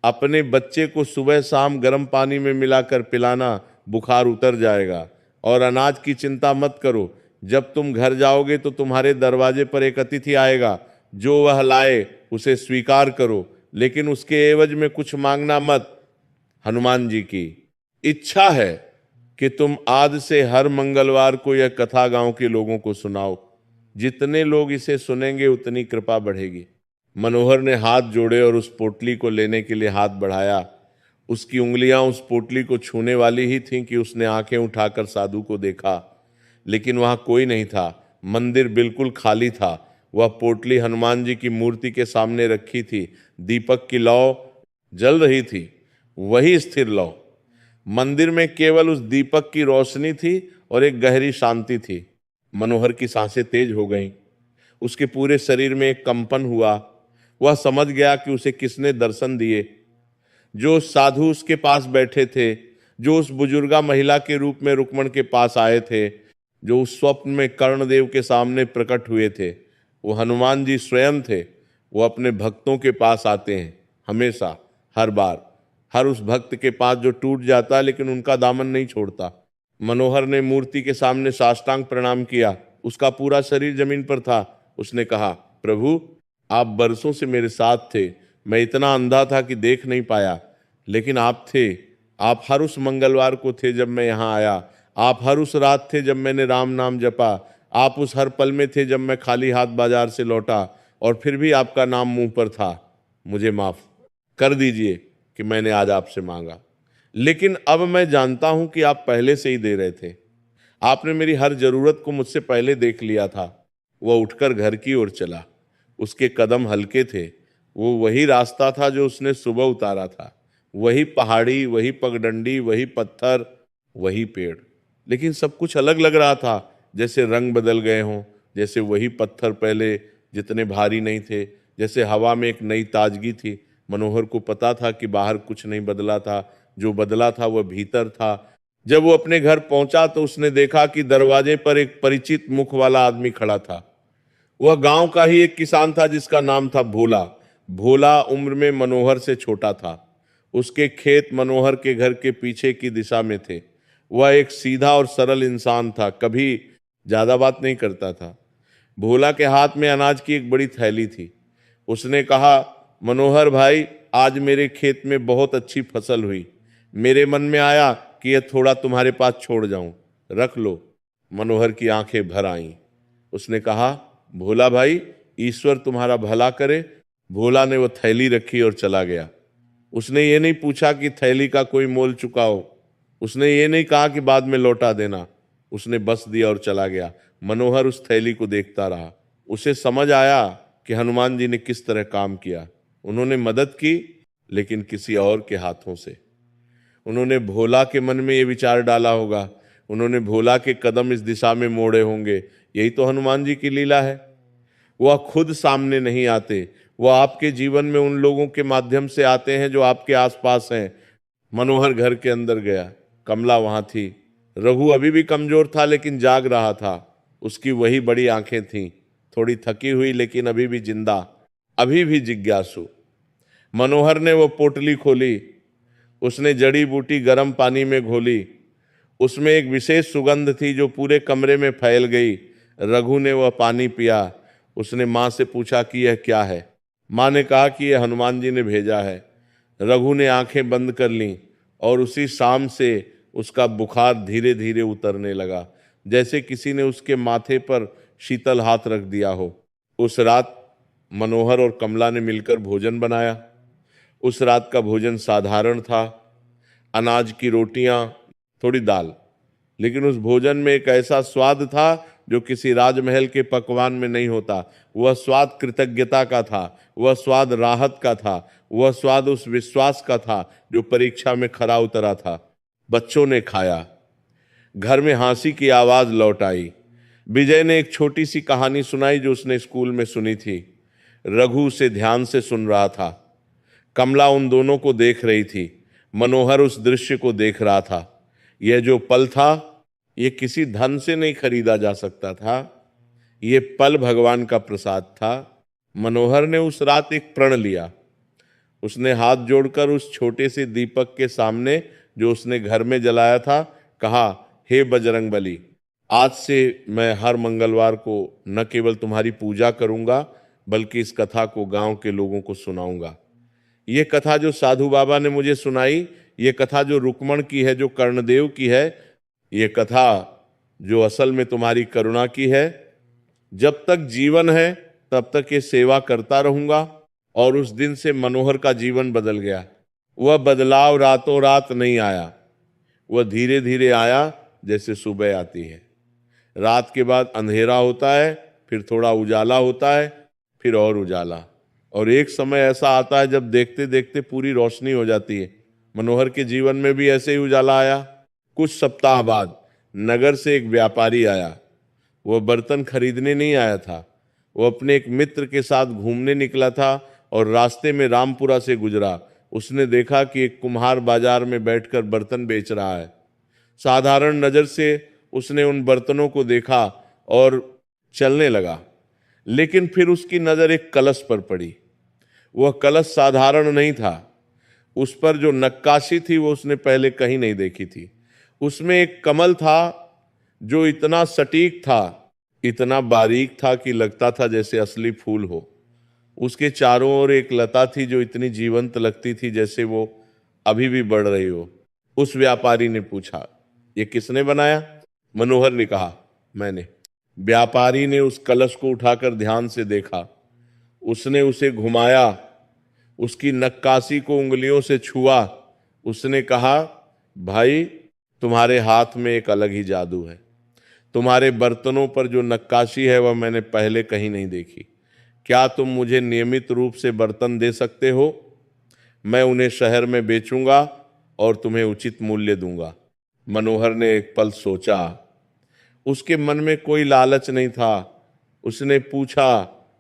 अपने बच्चे को सुबह शाम गर्म पानी में मिलाकर पिलाना, बुखार उतर जाएगा। और अनाज की चिंता मत करो, जब तुम घर जाओगे तो तुम्हारे दरवाजे पर एक अतिथि आएगा, जो वह लाए उसे स्वीकार करो, लेकिन उसके एवज में कुछ मांगना मत। हनुमान जी की इच्छा है कि तुम आज से हर मंगलवार को यह कथा गांव के लोगों को सुनाओ। जितने लोग इसे सुनेंगे उतनी कृपा बढ़ेगी। मनोहर ने हाथ जोड़े और उस पोटली को लेने के लिए हाथ बढ़ाया। उसकी उंगलियां उस पोटली को छूने वाली ही थीं कि उसने आंखें उठाकर साधु को देखा, लेकिन वहां कोई नहीं था। मंदिर बिल्कुल खाली था। वह पोटली हनुमान जी की मूर्ति के सामने रखी थी। दीपक की लौ जल रही थी, वही स्थिर लौ। मंदिर में केवल उस दीपक की रोशनी थी और एक गहरी शांति थी। मनोहर की सांसें तेज हो गईं। उसके पूरे शरीर में एक कंपन हुआ। वह समझ गया कि उसे किसने दर्शन दिए। जो साधु उसके पास बैठे थे, जो उस बुजुर्गा महिला के रूप में रुक्मण के पास आए थे, जो उस स्वप्न में कर्णदेव के सामने प्रकट हुए थे, वो हनुमान जी स्वयं थे। वो अपने भक्तों के पास आते हैं हमेशा, हर बार। हर उस भक्त के पास जो टूट जाता है लेकिन उनका दामन नहीं छोड़ता। मनोहर ने मूर्ति के सामने साष्टांग प्रणाम किया। उसका पूरा शरीर जमीन पर था। उसने कहा, प्रभु, आप बरसों से मेरे साथ थे। मैं इतना अंधा था कि देख नहीं पाया, लेकिन आप थे। आप हर उस मंगलवार को थे जब मैं यहाँ आया। आप हर उस रात थे जब मैंने राम नाम जपा। आप उस हर पल में थे जब मैं खाली हाथ बाजार से लौटा, और फिर भी आपका नाम मुंह पर था। मुझे माफ कर दीजिए कि मैंने आज आपसे मांगा, लेकिन अब मैं जानता हूं कि आप पहले से ही दे रहे थे। आपने मेरी हर जरूरत को मुझसे पहले देख लिया था। वह उठकर घर की ओर चला। उसके कदम हल्के थे। वो वही रास्ता था जो उसने सुबह उतारा था। वही पहाड़ी, वही पगडंडी, वही पत्थर, वही पेड़, लेकिन सब कुछ अलग लग रहा था। जैसे रंग बदल गए हों, जैसे वही पत्थर पहले जितने भारी नहीं थे, जैसे हवा में एक नई ताजगी थी। मनोहर को पता था कि बाहर कुछ नहीं बदला था, जो बदला था वह भीतर था। जब वो अपने घर पहुंचा तो उसने देखा कि दरवाजे पर एक परिचित मुख वाला आदमी खड़ा था। वह गांव का ही एक किसान था जिसका नाम था भोला। भोला उम्र में मनोहर से छोटा था। उसके खेत मनोहर के घर के पीछे की दिशा में थे। वह एक सीधा और सरल इंसान था, कभी ज्यादा बात नहीं करता था। भोला के हाथ में अनाज की एक बड़ी थैली थी। उसने कहा, मनोहर भाई, आज मेरे खेत में बहुत अच्छी फसल हुई। मेरे मन में आया कि यह थोड़ा तुम्हारे पास छोड़ जाऊं, रख लो। मनोहर की आंखें भर आईं। उसने कहा, भोला भाई, ईश्वर तुम्हारा भला करे। भोला ने वो थैली रखी और चला गया। उसने ये नहीं पूछा कि थैली का कोई मोल चुकाओ। उसने ये नहीं कहा कि बाद में लौटा देना। उसने बस दिया और चला गया। मनोहर उस थैली को देखता रहा। उसे समझ आया कि हनुमान जी ने किस तरह काम किया। उन्होंने मदद की, लेकिन किसी और के हाथों से। उन्होंने भोला के मन में ये विचार डाला होगा, उन्होंने भोला के कदम इस दिशा में मोड़े होंगे। यही तो हनुमान जी की लीला है। वह खुद सामने नहीं आते, वह आपके जीवन में उन लोगों के माध्यम से आते हैं जो आपके आसपास हैं। मनोहर घर के अंदर गया। कमला वहां थी। रघु अभी भी कमजोर था लेकिन जाग रहा था। उसकी वही बड़ी आंखें थीं, थोड़ी थकी हुई लेकिन अभी भी जिंदा, अभी भी जिज्ञासु। मनोहर ने वो पोटली खोली। उसने जड़ी बूटी गर्म पानी में घोली। उसमें एक विशेष सुगंध थी जो पूरे कमरे में फैल गई। रघु ने वह पानी पिया। उसने माँ से पूछा कि यह क्या है। माँ ने कहा कि यह हनुमान जी ने भेजा है। रघु ने आंखें बंद कर लीं और उसी शाम से उसका बुखार धीरे धीरे उतरने लगा, जैसे किसी ने उसके माथे पर शीतल हाथ रख दिया हो। उस रात मनोहर और कमला ने मिलकर भोजन बनाया। उस रात का भोजन साधारण था, अनाज की रोटियां, थोड़ी दाल, लेकिन उस भोजन में एक ऐसा स्वाद था जो किसी राजमहल के पकवान में नहीं होता। वह स्वाद कृतज्ञता का था, वह स्वाद राहत का था, वह स्वाद उस विश्वास का था जो परीक्षा में खरा उतरा था। बच्चों ने खाया। घर में हंसी की आवाज लौट आई। विजय ने एक छोटी सी कहानी सुनाई जो उसने स्कूल में सुनी थी। रघु उसे ध्यान से सुन रहा था। कमला उन दोनों को देख रही थी। मनोहर उस दृश्य को देख रहा था। यह जो पल था, यह किसी धन से नहीं खरीदा जा सकता था। यह पल भगवान का प्रसाद था। मनोहर ने उस रात एक प्रण लिया। उसने हाथ जोड़कर उस छोटे से दीपक के सामने जो उसने घर में जलाया था कहा, हे बजरंगबली, आज से मैं हर मंगलवार को न केवल तुम्हारी पूजा करूंगा बल्कि इस कथा को गांव के लोगों को सुनाऊंगा। ये कथा जो साधु बाबा ने मुझे सुनाई, ये कथा जो रुक्मण की है, जो कर्णदेव की है, ये कथा जो असल में तुम्हारी करुणा की है, जब तक जीवन है तब तक ये सेवा करता रहूंगा। और उस दिन से मनोहर का जीवन बदल गया। वह बदलाव रातों रात नहीं आया, वह धीरे धीरे आया, जैसे सुबह आती है। रात के बाद अंधेरा होता है, फिर थोड़ा उजाला होता है, फिर और उजाला, और एक समय ऐसा आता है जब देखते देखते पूरी रोशनी हो जाती है। मनोहर के जीवन में भी ऐसे ही उजाला आया। कुछ सप्ताह बाद नगर से एक व्यापारी आया। वह बर्तन खरीदने नहीं आया था, वो अपने एक मित्र के साथ घूमने निकला था और रास्ते में रामपुरा से गुजरा। उसने देखा कि एक कुम्हार बाजार में बैठकर बर्तन बेच रहा है। साधारण नजर से उसने उन बर्तनों को देखा और चलने लगा, लेकिन फिर उसकी नजर एक कलश पर पड़ी। वह कलश साधारण नहीं था, उस पर जो नक्काशी थी वो उसने पहले कहीं नहीं देखी थी। उसमें एक कमल था जो इतना सटीक था, इतना बारीक था कि लगता था जैसे असली फूल हो। उसके चारों ओर एक लता थी जो इतनी जीवंत लगती थी जैसे वो अभी भी बढ़ रही हो। उस व्यापारी ने पूछा, ये किसने बनाया? मनोहर ने कहा, मैंने। व्यापारी ने उस कलश को उठाकर ध्यान से देखा, उसने उसे घुमाया, उसकी नक्काशी को उंगलियों से छुआ। उसने कहा, भाई तुम्हारे हाथ में एक अलग ही जादू है। तुम्हारे बर्तनों पर जो नक्काशी है वह मैंने पहले कहीं नहीं देखी। क्या तुम मुझे नियमित रूप से बर्तन दे सकते हो? मैं उन्हें शहर में बेचूंगा और तुम्हें उचित मूल्य दूंगा। मनोहर ने एक पल सोचा। उसके मन में कोई लालच नहीं था। उसने पूछा,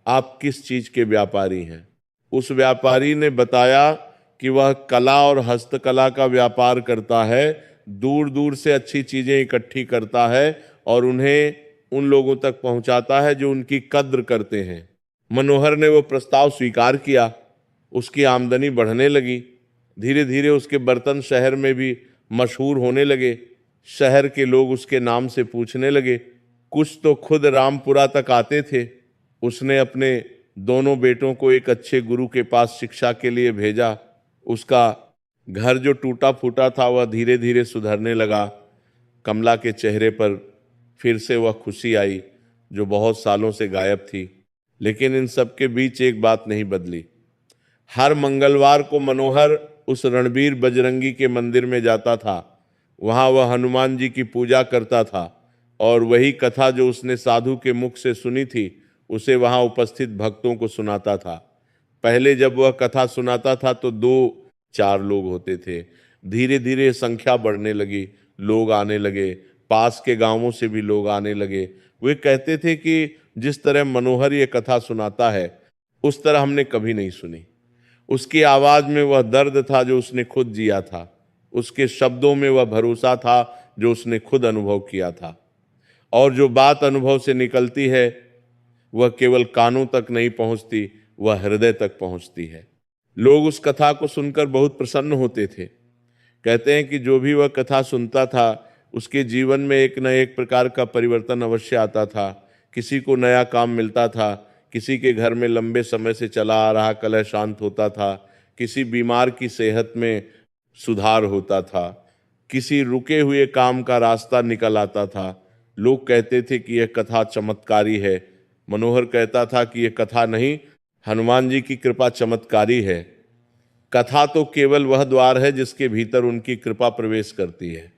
आप किस चीज के व्यापारी हैं? उस व्यापारी ने बताया कि वह कला और हस्तकला का व्यापार करता है, दूर दूर से अच्छी चीजें इकट्ठी करता है और उन्हें उन लोगों तक पहुंचाता है जो उनकी कद्र करते हैं। मनोहर ने वो प्रस्ताव स्वीकार किया। उसकी आमदनी बढ़ने लगी। धीरे धीरे उसके बर्तन शहर में भी मशहूर होने लगे। शहर के लोग उसके नाम से पूछने लगे। कुछ तो खुद रामपुरा तक आते थे। उसने अपने दोनों बेटों को एक अच्छे गुरु के पास शिक्षा के लिए भेजा। उसका घर जो टूटा फूटा था वह धीरे धीरे सुधरने लगा। कमला के चेहरे पर फिर से वह खुशी आई जो बहुत सालों से गायब थी। लेकिन इन सब के बीच एक बात नहीं बदली। हर मंगलवार को मनोहर उस रणबीर बजरंगी के मंदिर में जाता था। वहां वह हनुमान जी की पूजा करता था और वही कथा जो उसने साधु के मुख से सुनी थी उसे वहां उपस्थित भक्तों को सुनाता था। पहले जब वह कथा सुनाता था तो 2-4 लोग होते थे। धीरे धीरे संख्या बढ़ने लगी, लोग आने लगे, पास के गांवों से भी लोग आने लगे। वे कहते थे कि जिस तरह मनोहर ये कथा सुनाता है उस तरह हमने कभी नहीं सुनी। उसकी आवाज में वह दर्द था जो उसने खुद जिया था। उसके शब्दों में वह भरोसा था जो उसने खुद अनुभव किया था। और जो बात अनुभव से निकलती है वह केवल कानों तक नहीं पहुंचती, वह हृदय तक पहुंचती है। लोग उस कथा को सुनकर बहुत प्रसन्न होते थे। कहते हैं कि जो भी वह कथा सुनता था उसके जीवन में एक न एक प्रकार का परिवर्तन अवश्य आता था। किसी को नया काम मिलता था, किसी के घर में लंबे समय से चला आ रहा कलह शांत होता था, किसी बीमार की सेहत में सुधार होता था, किसी रुके हुए काम का रास्ता निकल आता था। लोग कहते थे कि यह कथा चमत्कारी है। मनोहर कहता था कि यह कथा नहीं, हनुमान जी की कृपा चमत्कारी है। कथा तो केवल वह द्वार है जिसके भीतर उनकी कृपा प्रवेश करती है।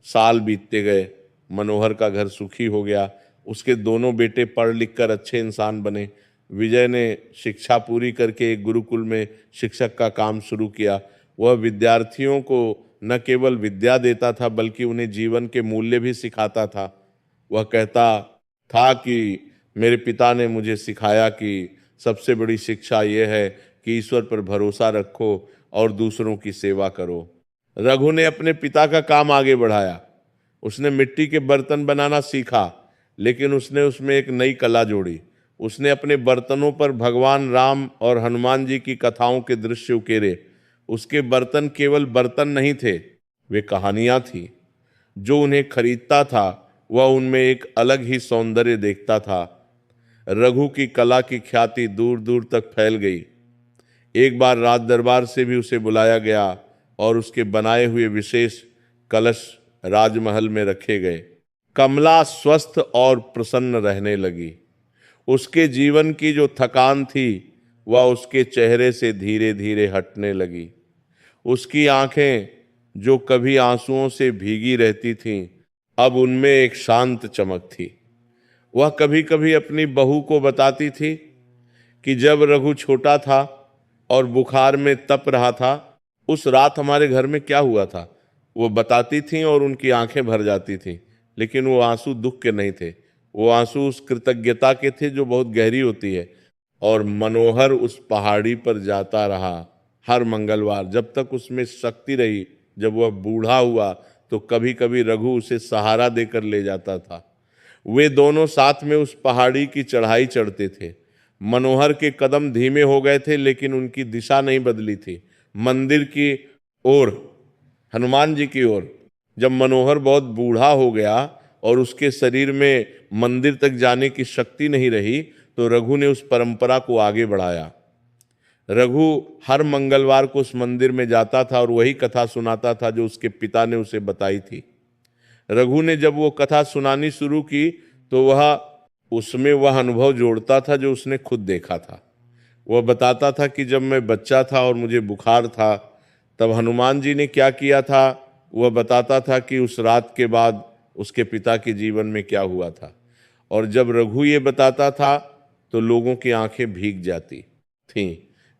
साल बीतते गए, मनोहर का घर सुखी हो गया। उसके दोनों बेटे पढ़ लिख कर अच्छे इंसान बने। विजय ने शिक्षा पूरी करके एक गुरुकुल में शिक्षक का काम शुरू किया। वह विद्यार्थियों को न केवल विद्या देता था बल्कि उन्हें जीवन के मूल्य भी सिखाता था। वह कहता था कि मेरे पिता ने मुझे सिखाया कि सबसे बड़ी शिक्षा यह है कि ईश्वर पर भरोसा रखो और दूसरों की सेवा करो। रघु ने अपने पिता का काम आगे बढ़ाया। उसने मिट्टी के बर्तन बनाना सीखा, लेकिन उसने उसमें एक नई कला जोड़ी। उसने अपने बर्तनों पर भगवान राम और हनुमान जी की कथाओं के दृश्य उकेरे। उसके बर्तन केवल बर्तन नहीं थे, वे कहानियां थी। जो उन्हें खरीदता था वह उनमें एक अलग ही सौंदर्य देखता था। रघु की कला की ख्याति दूर दूर तक फैल गई। एक बार राज दरबार से भी उसे बुलाया गया और उसके बनाए हुए विशेष कलश राजमहल में रखे गए। कमला स्वस्थ और प्रसन्न रहने लगी। उसके जीवन की जो थकान थी वह उसके चेहरे से धीरे धीरे हटने लगी। उसकी आंखें जो कभी आंसुओं से भीगी रहती थीं, अब उनमें एक शांत चमक थी। वह कभी कभी अपनी बहू को बताती थी कि जब रघु छोटा था और बुखार में तप रहा था, उस रात हमारे घर में क्या हुआ था। वो बताती थीं और उनकी आंखें भर जाती थीं, लेकिन वो आंसू दुख के नहीं थे, वो आंसू उस कृतज्ञता के थे जो बहुत गहरी होती है। और मनोहर उस पहाड़ी पर जाता रहा हर मंगलवार जब तक उसमें शक्ति रही। जब वह बूढ़ा हुआ तो कभी कभी रघु उसे सहारा देकर ले जाता था। वे दोनों साथ में उस पहाड़ी की चढ़ाई चढ़ते थे। मनोहर के कदम धीमे हो गए थे, लेकिन उनकी दिशा नहीं बदली थी, मंदिर की ओर, हनुमान जी की ओर। जब मनोहर बहुत बूढ़ा हो गया और उसके शरीर में मंदिर तक जाने की शक्ति नहीं रही, तो रघु ने उस परंपरा को आगे बढ़ाया। रघु हर मंगलवार को उस मंदिर में जाता था और वही कथा सुनाता था जो उसके पिता ने उसे बताई थी। रघु ने जब वो कथा सुनानी शुरू की तो उसमें वह अनुभव जोड़ता था जो उसने खुद देखा था। वह बताता था कि जब मैं बच्चा था और मुझे बुखार था, तब हनुमान जी ने क्या किया था। वह बताता था कि उस रात के बाद उसके पिता के जीवन में क्या हुआ था। और जब रघु ये बताता था तो लोगों की आंखें भीग जाती थीं,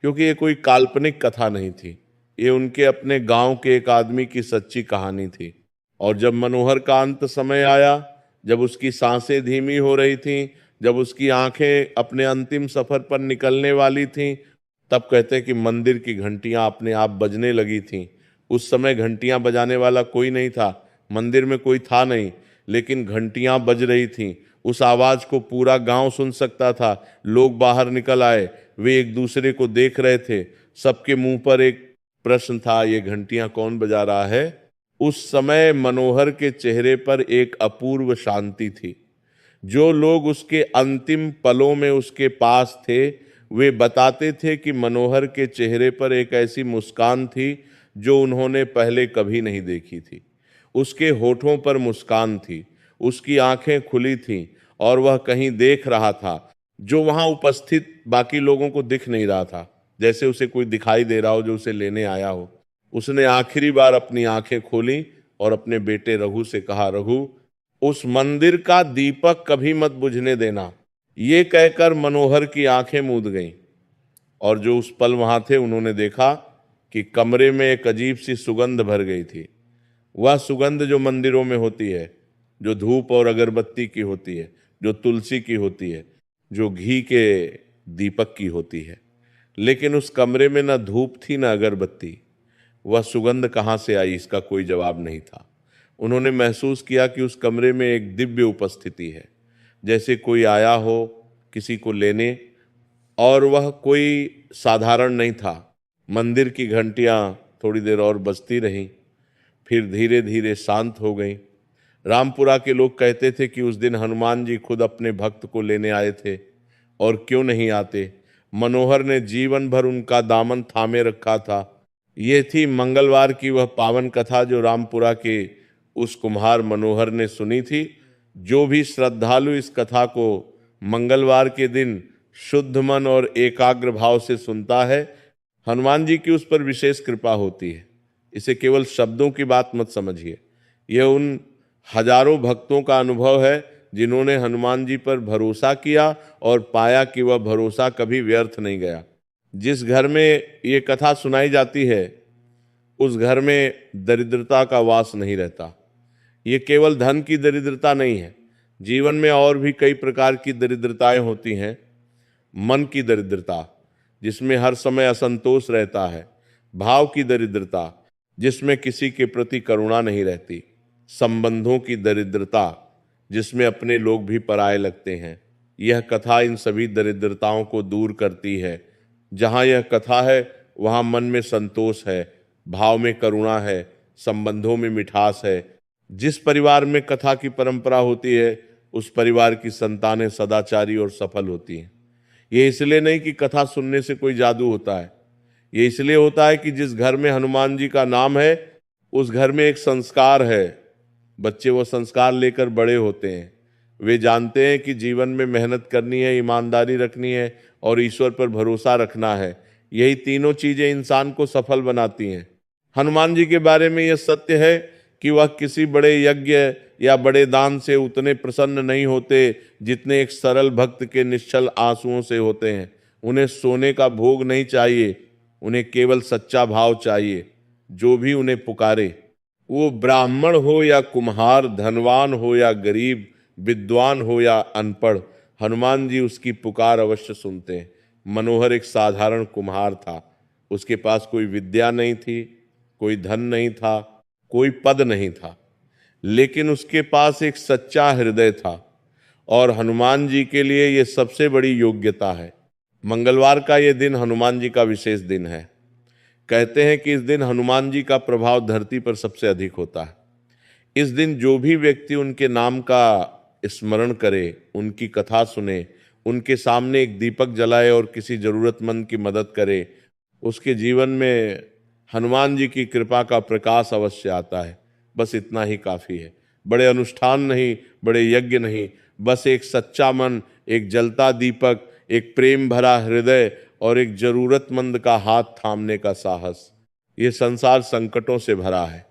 क्योंकि ये कोई काल्पनिक कथा नहीं थी, ये उनके अपने गांव के एक आदमी की सच्ची कहानी थी। और जब मनोहर का अंत समय आया, जब उसकी सांसें धीमी हो रही थीं, जब उसकी आंखें अपने अंतिम सफर पर निकलने वाली थीं, तब कहते हैं कि मंदिर की घंटियां अपने आप बजने लगी थीं। उस समय घंटियां बजाने वाला कोई नहीं था, मंदिर में कोई था नहीं, लेकिन घंटियां बज रही थीं। उस आवाज को पूरा गांव सुन सकता था। लोग बाहर निकल आए, वे एक दूसरे को देख रहे थे। सबके मुंह पर एक प्रश्न था, ये घंटियां कौन बजा रहा है। उस समय मनोहर के चेहरे पर एक अपूर्व शांति थी। जो लोग उसके अंतिम पलों में उसके पास थे, वे बताते थे कि मनोहर के चेहरे पर एक ऐसी मुस्कान थी जो उन्होंने पहले कभी नहीं देखी थी। उसके होठों पर मुस्कान थी, उसकी आंखें खुली थीं और वह कहीं देख रहा था जो वहां उपस्थित बाकी लोगों को दिख नहीं रहा था, जैसे उसे कोई दिखाई दे रहा हो जो उसे लेने आया हो। उसने आखिरी बार अपनी आंखें खोली और अपने बेटे रघु से कहा, रघु, उस मंदिर का दीपक कभी मत बुझने देना। ये कहकर मनोहर की आंखें मूंद गईं और जो उस पल वहां थे उन्होंने देखा कि कमरे में एक अजीब सी सुगंध भर गई थी। वह सुगंध जो मंदिरों में होती है, जो धूप और अगरबत्ती की होती है, जो तुलसी की होती है, जो घी के दीपक की होती है। लेकिन उस कमरे में ना धूप थी ना अगरबत्ती। वह सुगंध कहाँ से आई, इसका कोई जवाब नहीं था। उन्होंने महसूस किया कि उस कमरे में एक दिव्य उपस्थिति है, जैसे कोई आया हो किसी को लेने, और वह कोई साधारण नहीं था। मंदिर की घंटियां थोड़ी देर और बजती रहीं, फिर धीरे धीरे शांत हो गईं। रामपुरा के लोग कहते थे कि उस दिन हनुमान जी खुद अपने भक्त को लेने आए थे, और क्यों नहीं आते। मनोहर ने जीवन भर उनका दामन थामे रखा था। ये थी मंगलवार की वह पावन कथा जो रामपुरा के उस कुम्हार मनोहर ने सुनी थी। जो भी श्रद्धालु इस कथा को मंगलवार के दिन शुद्ध मन और एकाग्र भाव से सुनता है, हनुमान जी की उस पर विशेष कृपा होती है। इसे केवल शब्दों की बात मत समझिए, यह उन हजारों भक्तों का अनुभव है जिन्होंने हनुमान जी पर भरोसा किया और पाया कि वह भरोसा कभी व्यर्थ नहीं गया। जिस घर में ये कथा सुनाई जाती है उस घर में दरिद्रता का वास नहीं रहता। ये केवल धन की दरिद्रता नहीं है, जीवन में और भी कई प्रकार की दरिद्रताएं होती हैं। मन की दरिद्रता, जिसमें हर समय असंतोष रहता है। भाव की दरिद्रता, जिसमें किसी के प्रति करुणा नहीं रहती। संबंधों की दरिद्रता, जिसमें अपने लोग भी पराये लगते हैं। यह कथा इन सभी दरिद्रताओं को दूर करती है। जहाँ यह कथा है वहाँ मन में संतोष है, भाव में करुणा है, संबंधों में मिठास है, जिस परिवार में कथा की परंपरा होती है उस परिवार की संतानें सदाचारी और सफल होती हैं। ये इसलिए नहीं कि कथा सुनने से कोई जादू होता है, ये इसलिए होता है कि जिस घर में हनुमान जी का नाम है उस घर में एक संस्कार है। बच्चे वो संस्कार लेकर बड़े होते हैं। वे जानते हैं कि जीवन में मेहनत करनी है, ईमानदारी रखनी है और ईश्वर पर भरोसा रखना है। यही तीनों चीजें इंसान को सफल बनाती हैं। हनुमान जी के बारे में यह सत्य है कि वह किसी बड़े यज्ञ या बड़े दान से उतने प्रसन्न नहीं होते जितने एक सरल भक्त के निश्चल आंसुओं से होते हैं। उन्हें सोने का भोग नहीं चाहिए, उन्हें केवल सच्चा भाव चाहिए। जो भी उन्हें पुकारे, वो ब्राह्मण हो या कुम्हार, धनवान हो या गरीब, विद्वान हो या अनपढ़, हनुमान जी उसकी पुकार अवश्य सुनते हैं। मनोहर एक साधारण कुम्हार था। उसके पास कोई विद्या नहीं थी, कोई धन नहीं था, कोई पद नहीं था, लेकिन उसके पास एक सच्चा हृदय था और हनुमान जी के लिए यह सबसे बड़ी योग्यता है। मंगलवार का यह दिन हनुमान जी का विशेष दिन है। कहते हैं कि इस दिन हनुमान जी का प्रभाव धरती पर सबसे अधिक होता है। इस दिन जो भी व्यक्ति उनके नाम का स्मरण करे, उनकी कथा सुने, उनके सामने एक दीपक जलाए और किसी जरूरतमंद की मदद करे, उसके जीवन में हनुमान जी की कृपा का प्रकाश अवश्य आता है। बस इतना ही काफ़ी है। बड़े अनुष्ठान नहीं, बड़े यज्ञ नहीं, बस एक सच्चा मन, एक जलता दीपक, एक प्रेम भरा हृदय और एक जरूरतमंद का हाथ थामने का साहस। ये संसार संकटों से भरा है।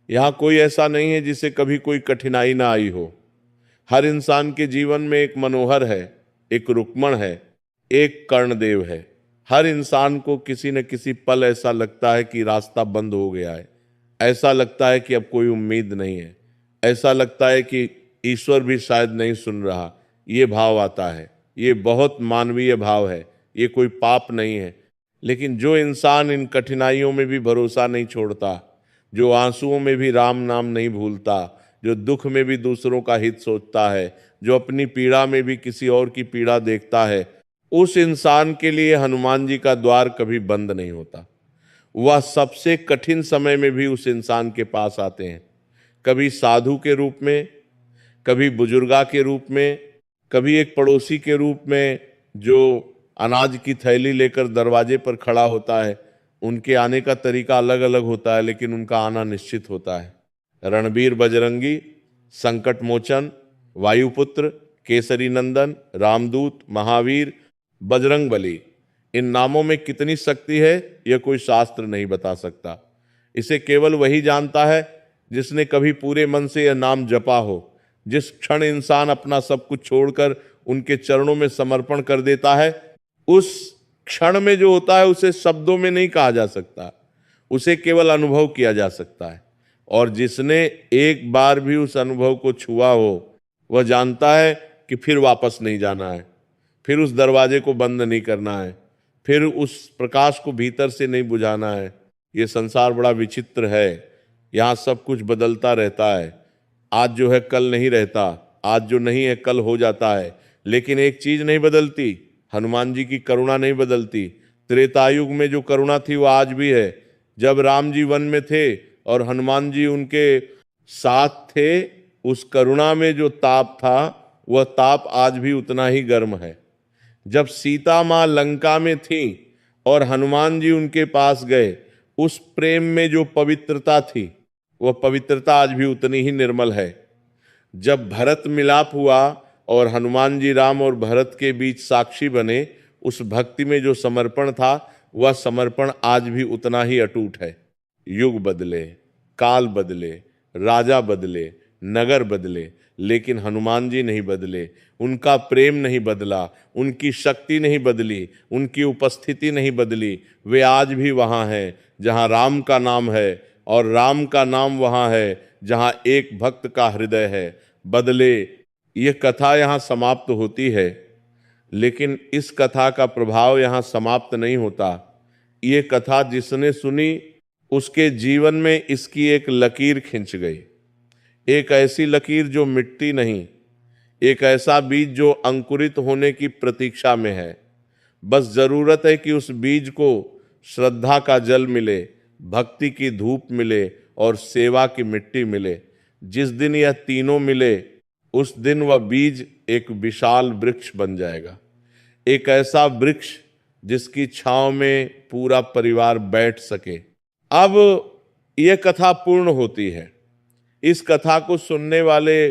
यहाँ कोई ऐसा नहीं है जिसे कभी कोई कठिनाई ना आई हो। हर इंसान के जीवन में एक मनोहर है, एक रुक्मण है, एक कर्णदेव है। हर इंसान को किसी न किसी पल ऐसा लगता है कि रास्ता बंद हो गया है, ऐसा लगता है कि अब कोई उम्मीद नहीं है, ऐसा लगता है कि ईश्वर भी शायद नहीं सुन रहा। ये भाव आता है। ये बहुत मानवीय भाव है, ये कोई पाप नहीं है। लेकिन जो इंसान इन कठिनाइयों में भी भरोसा नहीं छोड़ता, जो आंसुओं में भी राम नाम नहीं भूलता, जो दुख में भी दूसरों का हित सोचता है, जो अपनी पीड़ा में भी किसी और की पीड़ा देखता है, उस इंसान के लिए हनुमान जी का द्वार कभी बंद नहीं होता। वह सबसे कठिन समय में भी उस इंसान के पास आते हैं। कभी साधु के रूप में, कभी बुजुर्गा के रूप में, कभी एक पड़ोसी के रूप में जो अनाज की थैली लेकर दरवाजे पर खड़ा होता है। उनके आने का तरीका अलग अलग होता है, लेकिन उनका आना निश्चित होता है। रणबीर बजरंगी, संकट मोचन, वायुपुत्र, केसरी नंदन, रामदूत, महावीर, बजरंगबली, इन नामों में कितनी शक्ति है यह कोई शास्त्र नहीं बता सकता। इसे केवल वही जानता है जिसने कभी पूरे मन से यह नाम जपा हो। जिस क्षण इंसान अपना सब कुछ छोड़कर उनके चरणों में समर्पण कर देता है, उस क्षण में जो होता है उसे शब्दों में नहीं कहा जा सकता, उसे केवल अनुभव किया जा सकता है। और जिसने एक बार भी उस अनुभव को छुआ हो, वह जानता है कि फिर वापस नहीं जाना है, फिर उस दरवाजे को बंद नहीं करना है, फिर उस प्रकाश को भीतर से नहीं बुझाना है। ये संसार बड़ा विचित्र है। यहाँ सब कुछ बदलता रहता है। आज जो है कल नहीं रहता, आज जो नहीं है कल हो जाता है। लेकिन एक चीज नहीं बदलती, हनुमान जी की करुणा नहीं बदलती। त्रेतायुग में जो करुणा थी वो आज भी है। जब राम जी वन में थे और हनुमान जी उनके साथ थे, उस करुणा में जो ताप था वह ताप आज भी उतना ही गर्म है। जब सीता माँ लंका में थी और हनुमान जी उनके पास गए, उस प्रेम में जो पवित्रता थी वह पवित्रता आज भी उतनी ही निर्मल है। जब भरत मिलाप हुआ और हनुमान जी राम और भरत के बीच साक्षी बने, उस भक्ति में जो समर्पण था वह समर्पण आज भी उतना ही अटूट है। युग बदले, काल बदले, राजा बदले, नगर बदले, लेकिन हनुमान जी नहीं बदले। उनका प्रेम नहीं बदला, उनकी शक्ति नहीं बदली, उनकी उपस्थिति नहीं बदली। वे आज भी वहाँ हैं जहाँ राम का नाम है, और राम का नाम वहाँ है जहाँ एक भक्त का हृदय है। बदले, ये कथा यहाँ समाप्त होती है, लेकिन इस कथा का प्रभाव यहाँ समाप्त नहीं होता। ये कथा जिसने सुनी उसके जीवन में इसकी एक लकीर खिंच गई, एक ऐसी लकीर जो मिटती नहीं, एक ऐसा बीज जो अंकुरित होने की प्रतीक्षा में है। बस जरूरत है कि उस बीज को श्रद्धा का जल मिले, भक्ति की धूप मिले और सेवा की मिट्टी मिले। जिस दिन यह तीनों मिले उस दिन वह बीज एक विशाल वृक्ष बन जाएगा, एक ऐसा वृक्ष जिसकी छांव में पूरा परिवार बैठ सके। अब यह कथा पूर्ण होती है। इस कथा को सुनने वाले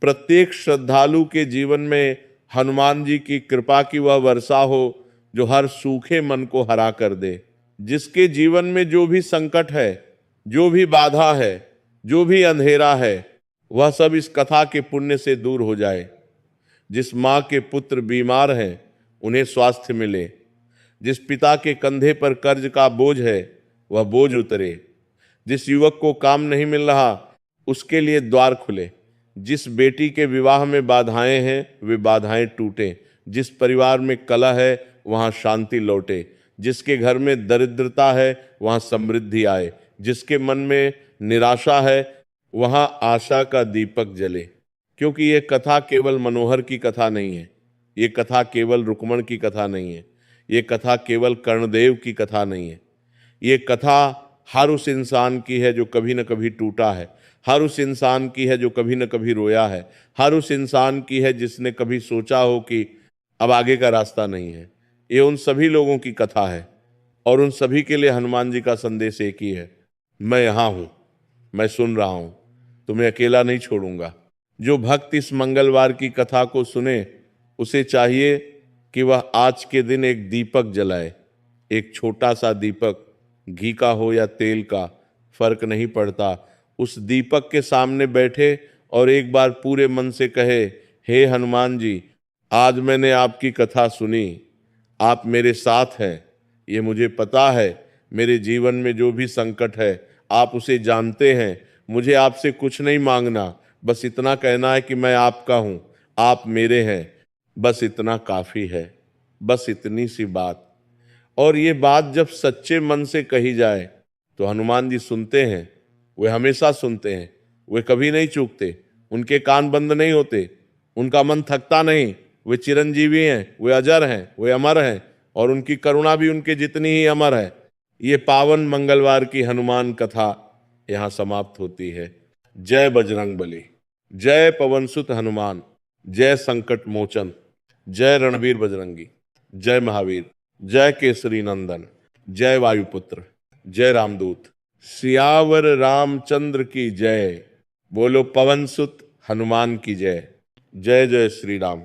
प्रत्येक श्रद्धालु के जीवन में हनुमान जी की कृपा की वह वर्षा हो जो हर सूखे मन को हरा कर दे। जिसके जीवन में जो भी संकट है, जो भी बाधा है, जो भी अंधेरा है, वह सब इस कथा के पुण्य से दूर हो जाए। जिस माँ के पुत्र बीमार हैं उन्हें स्वास्थ्य मिले, जिस पिता के कंधे पर कर्ज का बोझ है वह बोझ उतरे, जिस युवक को काम नहीं मिल रहा उसके लिए द्वार खुले, जिस बेटी के विवाह में बाधाएं हैं वे बाधाएं टूटे, जिस परिवार में कलह है वहां शांति लौटे, जिसके घर में दरिद्रता है वहां समृद्धि आए, जिसके मन में निराशा है वहां आशा का दीपक जले। क्योंकि ये कथा केवल मनोहर की कथा नहीं है, ये कथा केवल रुक्मण की कथा नहीं है, ये कथा केवल कर्णदेव की कथा नहीं है। ये कथा हर उस इंसान की है जो कभी न कभी टूटा है, हर उस इंसान की है जो कभी न कभी रोया है, हर उस इंसान की है जिसने कभी सोचा हो कि अब आगे का रास्ता नहीं है। ये उन सभी लोगों की कथा है और उन सभी के लिए हनुमान जी का संदेश एक ही है, मैं यहाँ हूँ, मैं सुन रहा हूँ, तुम्हें अकेला नहीं छोड़ूंगा। जो भक्त इस मंगलवार की कथा को सुने उसे चाहिए कि वह आज के दिन एक दीपक जलाए, एक छोटा सा दीपक, घी का हो या तेल का फर्क नहीं पड़ता। उस दीपक के सामने बैठे और एक बार पूरे मन से कहे, हे हनुमान जी, आज मैंने आपकी कथा सुनी, आप मेरे साथ हैं, ये मुझे पता है। मेरे जीवन में जो भी संकट है आप उसे जानते हैं, मुझे आपसे कुछ नहीं मांगना, बस इतना कहना है कि मैं आपका हूँ, आप मेरे हैं, बस इतना काफ़ी है, बस इतनी सी बात। और ये बात जब सच्चे मन से कही जाए तो हनुमान जी सुनते हैं, वे हमेशा सुनते हैं, वे कभी नहीं चूकते, उनके कान बंद नहीं होते, उनका मन थकता नहीं, वे चिरंजीवी हैं, वे अजर हैं, वे अमर हैं और उनकी करुणा भी उनके जितनी ही अमर है। ये पावन मंगलवार की हनुमान कथा यहाँ समाप्त होती है। जय बजरंगबली, जय पवन सुत हनुमान, जय संकट मोचन, जय रणवीर बजरंगी, जय महावीर, जय केसरी नंदन, जय वायुपुत्र, जय रामदूत, सियावर रामचंद्र की जय। बोलो पवन सुत हनुमान की जय। जय जय श्री राम।